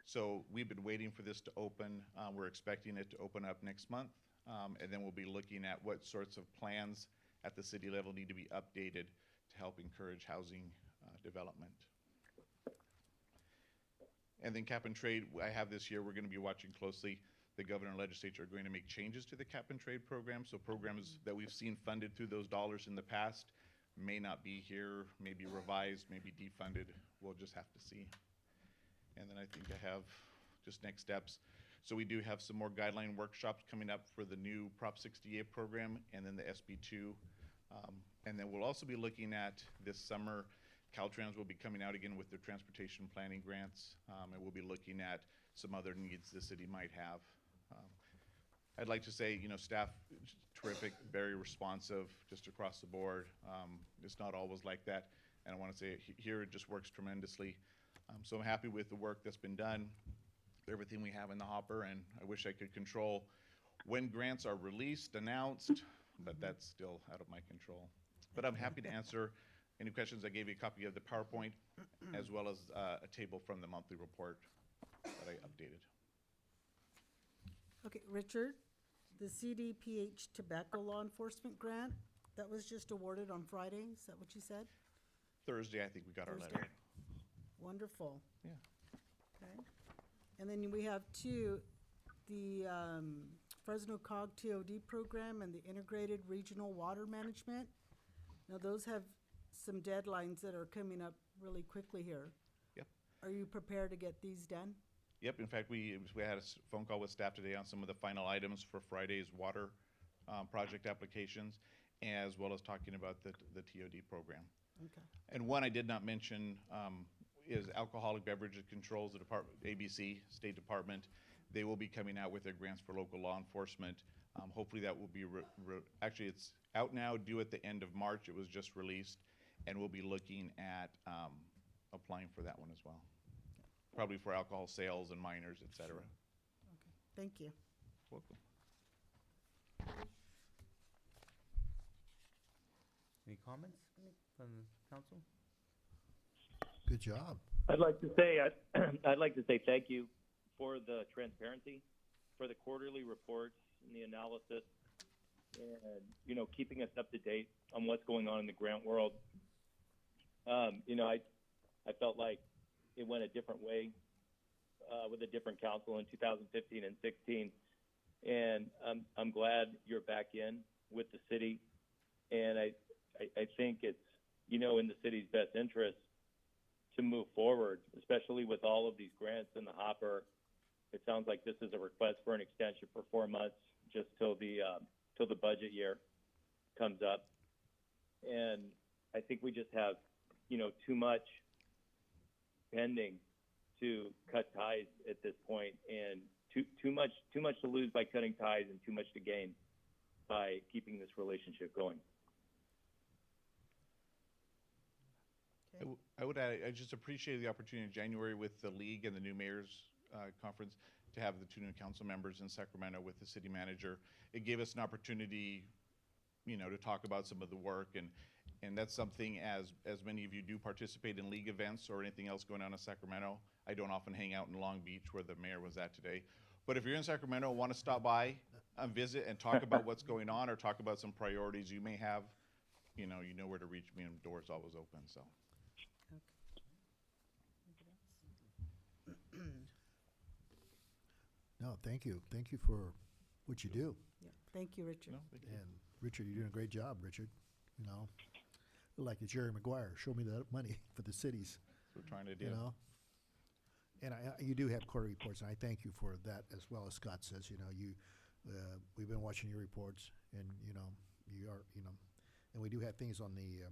So we've been waiting for this to open. We're expecting it to open up next month. And then we'll be looking at what sorts of plans at the city level need to be updated to help encourage housing development. And then cap and trade, I have this year, we're going to be watching closely. The governor and legislature are going to make changes to the cap and trade program. So programs that we've seen funded through those dollars in the past may not be here, may be revised, may be defunded. We'll just have to see. And then I think I have just next steps. So we do have some more guideline workshops coming up for the new Prop 68 program and then the SB2. And then we'll also be looking at this summer, Caltrans will be coming out again with their transportation planning grants, and we'll be looking at some other needs the city might have. I'd like to say, staff, terrific, very responsive, just across the board. It's not always like that, and I want to say here it just works tremendously. So I'm happy with the work that's been done, everything we have in the hopper, and I wish I could control when grants are released, announced, but that's still out of my control. But I'm happy to answer any questions. I gave you a copy of the PowerPoint as well as a table from the monthly report that I updated. Okay, Richard, the CDPH Tobacco Law Enforcement Grant, that was just awarded on Friday, is that what you said? Thursday, I think we got our Thursday. letter. Wonderful. Yeah. Okay. And then we have two, the Fresno COG TOD program and the Integrated Regional Water Management. Now, those have some deadlines that are coming up really quickly here. Yep. Are you prepared to get these done? Yep. In fact, we had a phone call with staff today on some of the final items for Friday's water project applications, as well as talking about the TOD program. Okay. And one I did not mention is alcoholic beverage controls, the ABC, State Department. They will be coming out with their grants for local law enforcement. Hopefully that will be, actually it's out now, due at the end of March. It was just released, and we'll be looking at applying for that one as well. probably for alcohol sales and minors, et cetera. Thank you. Welcome. Any comments from the council? Good job. I'd like to say I'd like to say thank you for the transparency, for the quarterly reports and the analysis, and keeping us up to date on what's going on in the grant world. I felt like it went a different way with a different council in 2015 and 16, and I'm glad you're back in with the city, and I think it's in the city's best interest to move forward, especially with all of these grants in the hopper. It sounds like this is a request for an extension for 4 months, just till the budget year comes up. And I think we just have, too much pending to cut ties at this point, and too much to lose by cutting ties, and too much to gain by keeping this relationship going. I would add, I just appreciated the opportunity in January with the league and the new mayor's conference to have the two new council members in Sacramento with the city manager. It gave us an opportunity, to talk about some of the work, and that's something, as many of you do participate in league events or anything else going on in Sacramento. I don't often hang out in Long Beach where the mayor was at today. But if you're in Sacramento and want to stop by and visit and talk about what's going on or talk about some priorities you may have, you know where to reach me, and the door's always open, so. No, thank you. Thank you for what you do. Yeah. Thank you, Richard. No, thank you. And Richard, you're doing a great job, Richard. Like Jerry Maguire, show me the money for the cities. That's what we're trying to do. And you do have quarter reports, and I thank you for that as well. As Scott says, we've been watching your reports, and and we do have things on the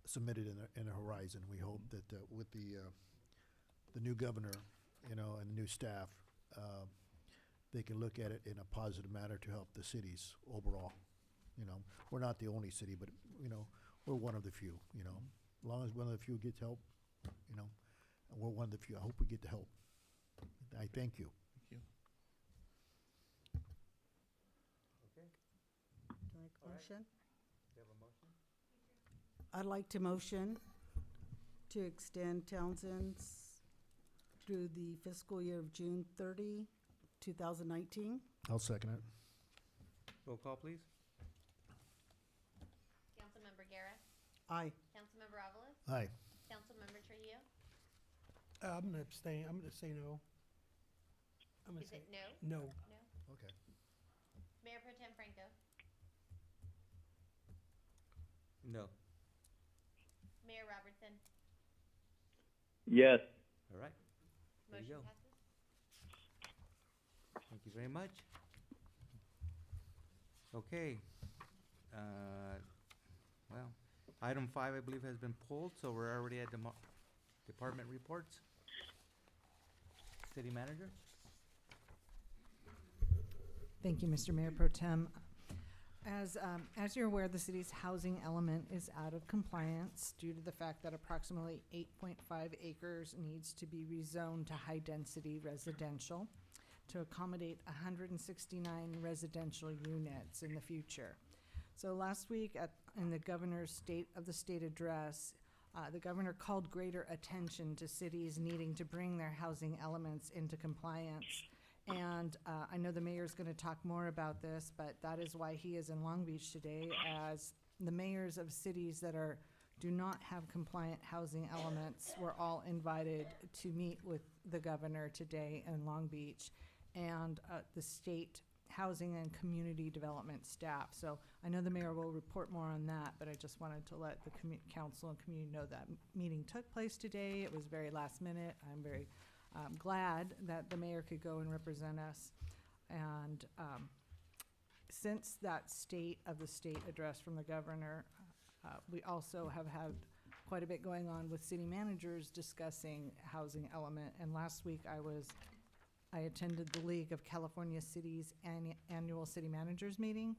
submitted in the horizon. We hope that with the new governor, and the new staff, they can look at it in a positive manner to help the cities overall. We're not the only city, but we're one of the few. As long as one of the few gets help, we're one of the few. I hope we get the help. I thank you. Thank you. Okay. Can I make a motion? Do you have a motion? I'd like to motion to extend Townsend's through the fiscal year of June 30, 2019. I'll second it. Roll call, please. Councilmember Guerra, Aye. Councilmember Avalos, Aye. Councilmember Trujillo. I'm gonna abstain. I'm gonna say no. I'm gonna Is say it no? no. No. Okay. Mayor Pro Tem Franco, No. Mayor Robertson. Yes. All right. There you Motion go. passes. Thank you very much. Okay. Well, item 5, I believe, has been pulled, so we're already at department reports. City manager? Thank you, Mr. Mayor Pro Tem. As you're aware, the city's housing element is out of compliance due to the fact that approximately 8.5 acres needs to be rezoned to high-density residential to accommodate 169 residential units in the future. So last week in the governor's State of the State address, the governor called greater attention to cities needing to bring their housing elements into compliance. And I know the mayor's going to talk more about this, but that is why he is in Long Beach today, as the mayors of cities that do not have compliant housing elements were all invited to meet with the governor today in Long Beach and the state housing and community development staff. So I know the mayor will report more on that, but I just wanted to let the council and community know that meeting took place today. It was very last minute. I'm very glad that the mayor could go and represent us. And since that State of the State address from the governor, we also have had quite a bit going on with city managers discussing housing element. And last week I attended the League of California Cities annual city managers meeting,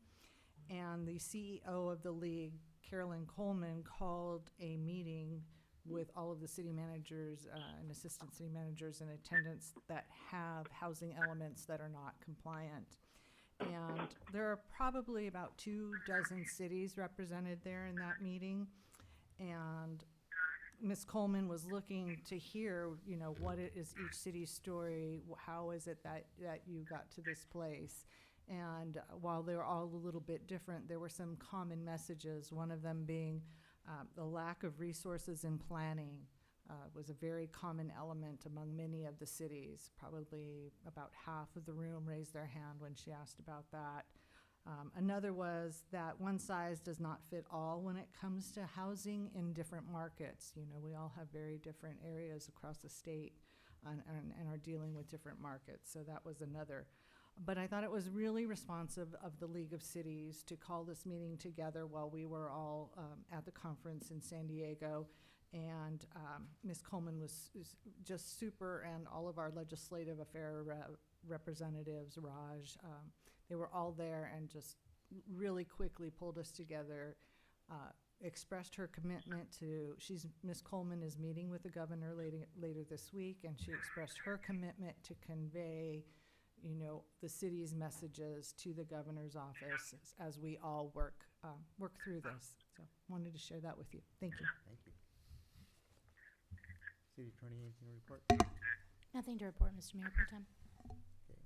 and the CEO of the league, Carolyn Coleman, called a meeting with all of the city managers and assistant city managers in attendance that have housing elements that are not compliant. And there are probably about 24 cities represented there in that meeting. And Ms. Coleman was looking to hear, you know, what is each city's story, how is it that you got to this place? And while they're all a little bit different, there were some common messages, one of them being the lack of resources in planning was a very common element among many of the cities. Probably about half of the room raised their hand when she asked about that. Another was that one size does not fit all when it comes to housing in different markets. You know, we all have very different areas across the state and are dealing with different markets. So that was another. But I thought it was really responsive of the League of Cities to call this meeting together while we were all at the conference in San Diego. And Ms. Coleman was just super, and all of our legislative affair representatives, Raj, they were all there and just really quickly pulled us together, expressed her commitment to, Ms. Coleman is meeting with the governor later this week, and she expressed her commitment to convey, you know, the city's messages to the governor's office as we all work through this. So wanted to share that with you. Thank you. Thank you. City Attorney, anything to report? Nothing to report, Mr. Mayor Pro Tem. Okay,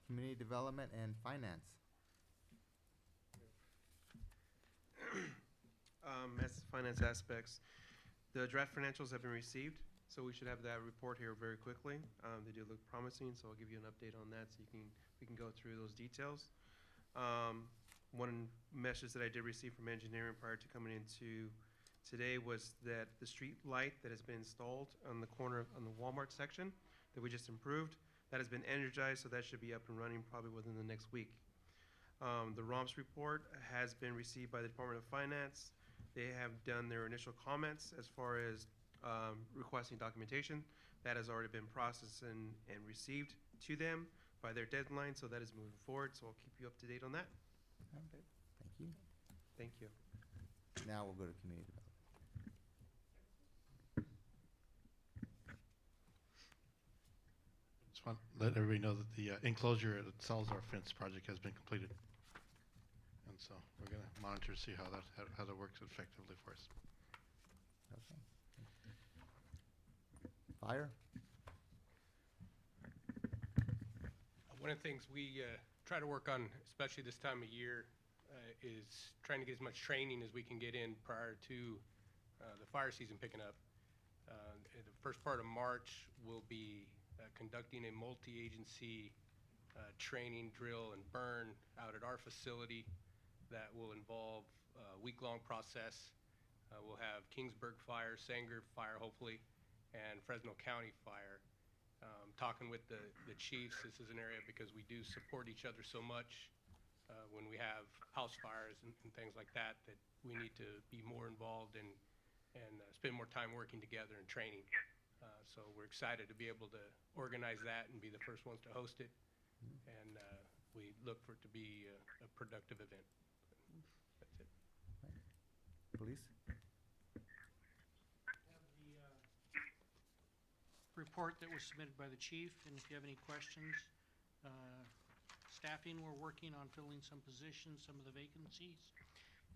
Community Development and Finance. As finance aspects, the draft financials have been received, so we should have that report here very quickly. They do look promising, so I'll give you an update on that so we can go through those details. One message that I did receive from engineering prior to coming into today was that the street light that has been installed on the corner on the Walmart section that we just improved, that has been energized, so that should be up and running probably within the next week. The ROMS report has been received by the Department of Finance. They have done their initial comments as far as requesting documentation. That has already been processed and received to them by their deadline, so that is moving forward, so I'll keep you up to date on that. Okay, thank you. Thank you. Now we'll go to Community Development. Just want to let everybody know that the enclosure at the Salazar Fence project has been completed. And so we're going to monitor, see how that works effectively for us. Okay. Fire? One of the things we try to work on, especially this time of year, is trying to get as much training as we can get in prior to the fire season picking up. In the first part of March, we'll be conducting a multi-agency training, drill, and burn out at our facility that will involve a week-long process. We'll have Kingsburg Fire, Sanger Fire, hopefully, and Fresno County Fire. Talking with the chiefs, this is an area because we do support each other so much when we have house fires and things like that, that we need to be more involved and spend more time working together and training. So we're excited to be able to organize that and be the first ones to host it. And we look for it to be a productive event. That's it. Police? Report that was submitted by the chief, and if you have any questions, staffing, we're working on filling some positions, some of the vacancies,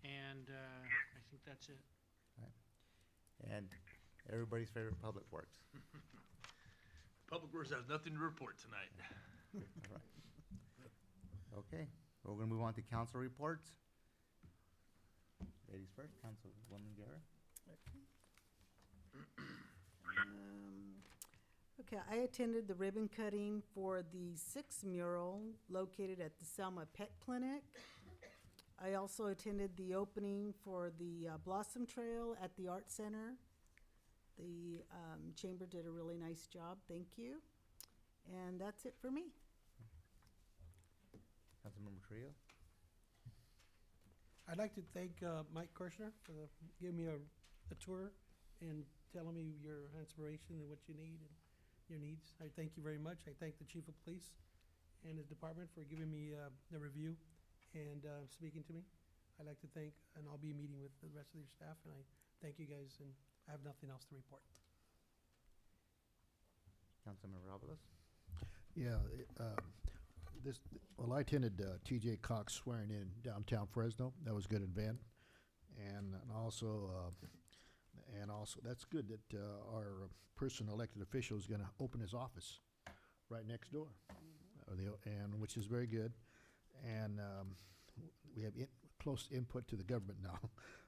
and I think that's it. Right. And everybody's favorite, Public Works. Public Works has nothing to report tonight. All right. Okay, we're going to move on to council reports. Ladies first, Councilwoman Guerra. Okay, I attended the ribbon cutting for the 6th mural located at the Selma Pet Clinic. I also attended the opening for the Blossom Trail at the Art Center. The chamber did a really nice job, thank you. And that's it for me. Councilmember Trio. I'd like to thank Mike Kirshner for giving me a tour and telling me your inspiration and what you need and your needs. I thank you very much. I thank the Chief of Police and his department for giving me the review and speaking to me. I'd like to thank, and I'll be meeting with the rest of your staff, and I thank you guys, and I have nothing else to report. Councilman Robles? Yeah, well, I attended T.J. Cox swearing in downtown Fresno. That was a good event. And also, that's good that our person elected official is going to open his office right next door, and which is very good. And we have close input to the government now.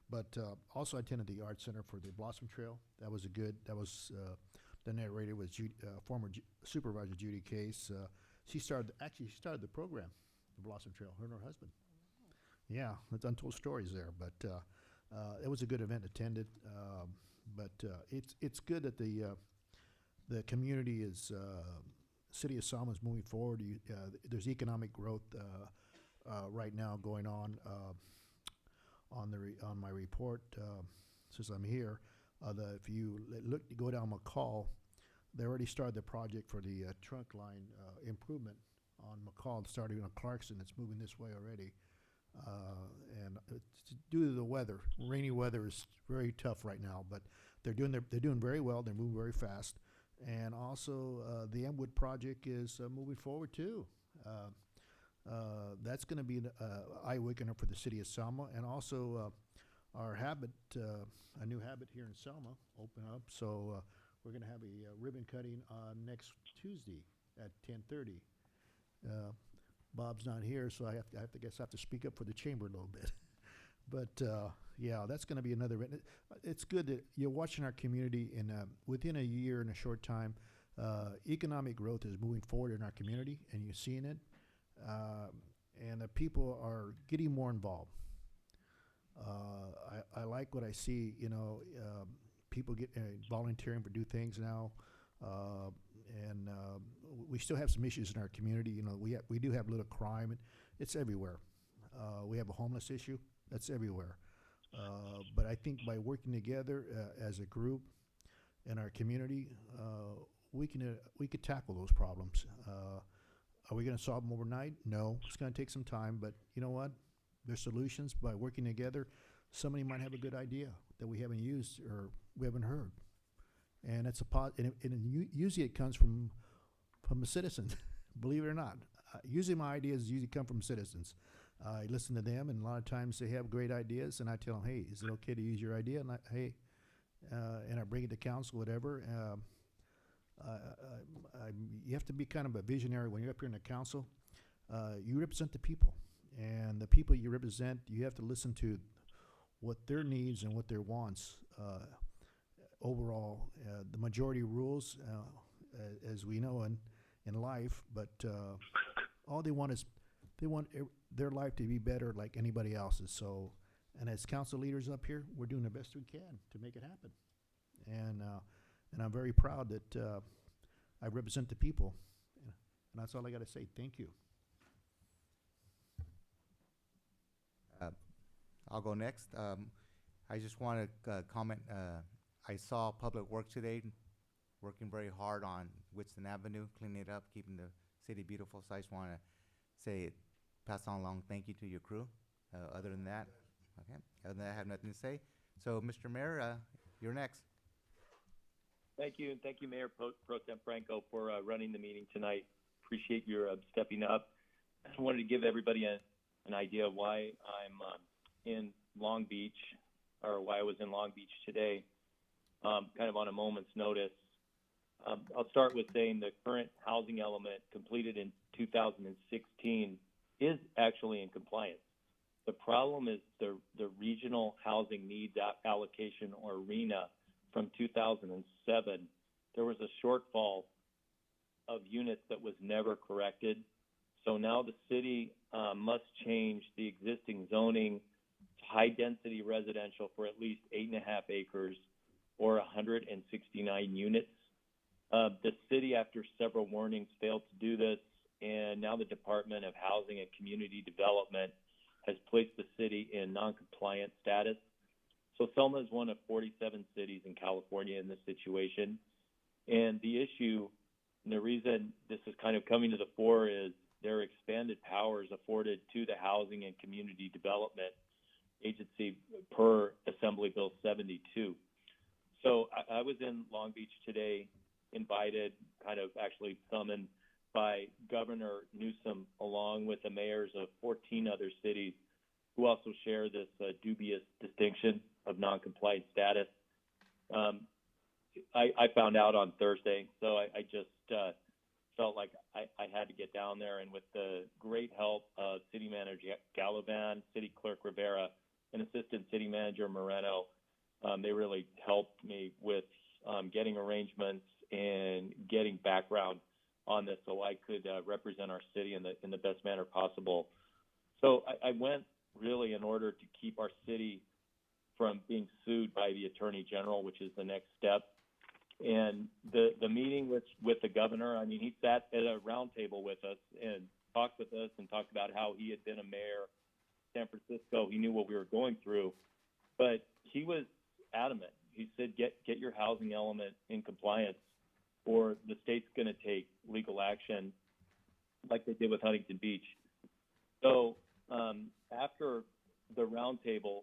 But also, I attended the Art Center for the Blossom Trail. That was the narrator was former Supervisor Judy Case. She started the program, the Blossom Trail, her and her husband. Yeah, it's untold stories there, but it was a good event attended. But it's good that the community is City of Selma is moving forward. There's economic growth right now going on my report since I'm here. If you go down McCall, they already started the project for the trunk line improvement on McCall, starting on Clarkson. It's moving this way already. And it's due to the weather. Rainy weather is very tough right now, but they're doing very well. They're moving very fast. And also, the Emwood project is moving forward too. That's going to be an eye-wakener for the City of Selma, and also our a new habit here in Selma, open up. So we're going to have a ribbon cutting next Tuesday at 10:30. Bob's not here, so I have to speak up for the chamber a little bit. But yeah, that's going to be another event. It's good that you're watching our community, and within a year, in a short time, economic growth is moving forward in our community, and you're seeing it. And the people are getting more involved. I like what I see. People get volunteering for do things now, and we still have some issues in our community. We do have a little crime, and it's everywhere. We have a homeless issue that's everywhere. But I think by working together as a group in our community, we could tackle those problems. Are we going to solve them overnight? No, it's going to take some time. But you know what? There's solutions by working together. Somebody might have a good idea that we haven't used or we haven't heard, and it's usually it comes from the citizens. Believe it or not, usually my ideas usually come from citizens. I listen to them, and a lot of times they have great ideas, and I tell them, "Hey, is it okay to use your idea?" And and I bring it to council, whatever. You have to be kind of a visionary when you're up here in the council. You represent the people, and the people you represent, you have to listen to what their needs and what their wants. Overall, the majority rules, as we know in life, but all they want is their life to be better like anybody else's. So, and as council leaders up here, we're doing the best we can to make it happen. And I'm very proud that I represent the people. And that's all I got to say. Thank you. I'll go next. I just want to comment. I saw Public Works today working very hard on Whitson Avenue, cleaning it up, keeping the city beautiful. So I just want to pass on along thank you to your crew. Other than that, okay. Other than that, I have nothing to say. So, Mr. Mayor, you're next. Thank you, and thank you, Mayor Pro Tem Franco, for running the meeting tonight. Appreciate your stepping up. I wanted to give everybody an idea of why I'm in Long Beach, or why I was in Long Beach today, kind of on a moment's notice. I'll start with saying the current housing element completed in 2016 is actually in compliance. The problem is the regional housing needs allocation, or RENA, from 2007. There was a shortfall of units that was never corrected. So now the city must change the existing zoning to high-density residential for at least 8.5 acres or 169 units. The city, after several warnings, failed to do this, and now the Department of Housing and Community Development has placed the city in non-compliant status. So Selma is one of 47 cities in California in this situation. And the issue, and the reason this is kind of coming to the fore, is there are expanded powers afforded to the Housing and Community Development Agency per Assembly Bill 72. So I was in Long Beach today, invited, kind of actually summoned by Governor Newsom, along with the mayors of 14 other cities who also share this dubious distinction of non-compliant status. I found out on Thursday, so I just felt like I had to get down there, and with the great help of City Manager Gallivan, City Clerk Rivera, and Assistant City Manager Moreno, they really helped me with getting arrangements and getting background on this so I could represent our city in the best manner possible. So I went really in order to keep our city from being sued by the Attorney General, which is the next step. And the meeting with the governor, I mean, he sat at a round table with us and talked with us and talked about how he had been a mayor of San Francisco. He knew what we were going through, but he was adamant. He said, get your housing element in compliance, or the state's going to take legal action like they did with Huntington Beach. So after the roundtable,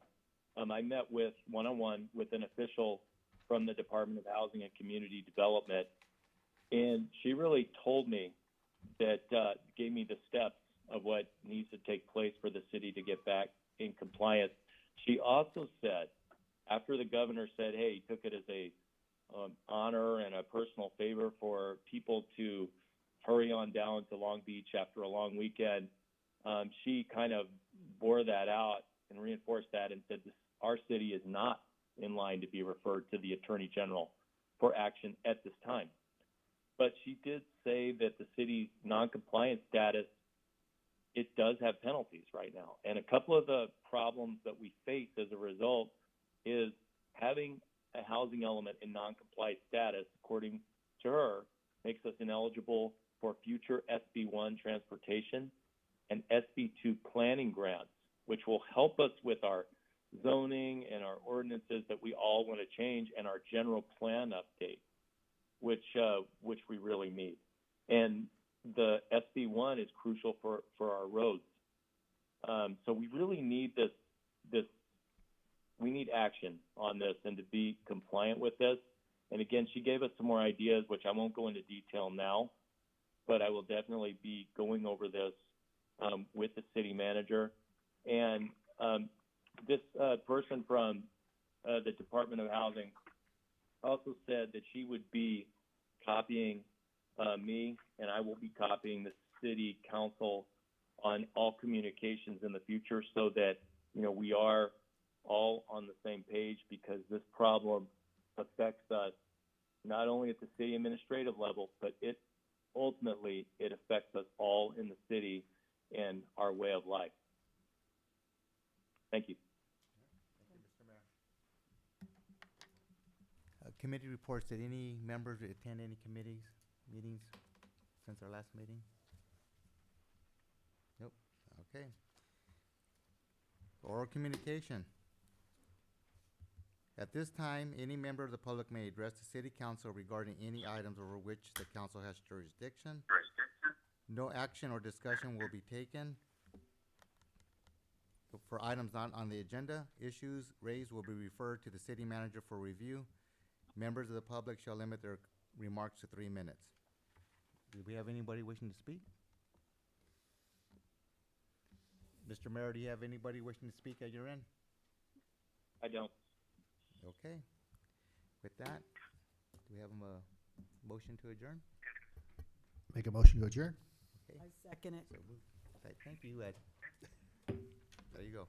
I met with one-on-one with an official from the Department of Housing and Community Development, and she really told me that, gave me the steps of what needs to take place for the city to get back in compliance. She also said, after the governor said, hey, he took it as a honor and a personal favor for people to hurry on down to Long Beach after a long weekend, she kind of bore that out and reinforced that and said, our city is not in line to be referred to the Attorney General for action at this time. But she did say that the city's non-compliant status, it does have penalties right now. And a couple of the problems that we face as a result is having a housing element in non-compliant status, according to her, makes us ineligible for future SB1 transportation and SB2 planning grants, which will help us with our zoning and our ordinances that we all want to change, and our general plan update, which we really need. And the SB1 is crucial for our roads. So we really need this. We need action on this and to be compliant with this. And again, she gave us some more ideas, which I won't go into detail now, but I will definitely be going over this with the city manager. And this person from the Department of Housing also said that she would be copying me, and I will be copying the city council on all communications in the future, so that, you know, we are all on the same page, because this problem affects us not only at the city administrative level, but it affects us all in the city and our way of life. Thank you. Thank you, Mr. Mayor. Committee reports. Did any members attend any meetings since our last meeting? Nope. Okay. Oral communication. At this time, any member of the public may address the city council regarding any items over which the council has jurisdiction. No action or discussion will be taken. For items not on the agenda, issues raised will be referred to the city manager for review. Members of the public shall limit their remarks to 3 minutes. Do we have anybody wishing to speak? Mr. Mayor, do you have anybody wishing to speak at your end? I don't. Okay. With that, do we have a motion to adjourn? Make a motion to adjourn? Okay. I second it. So moved. Thank you, Ed. There you go.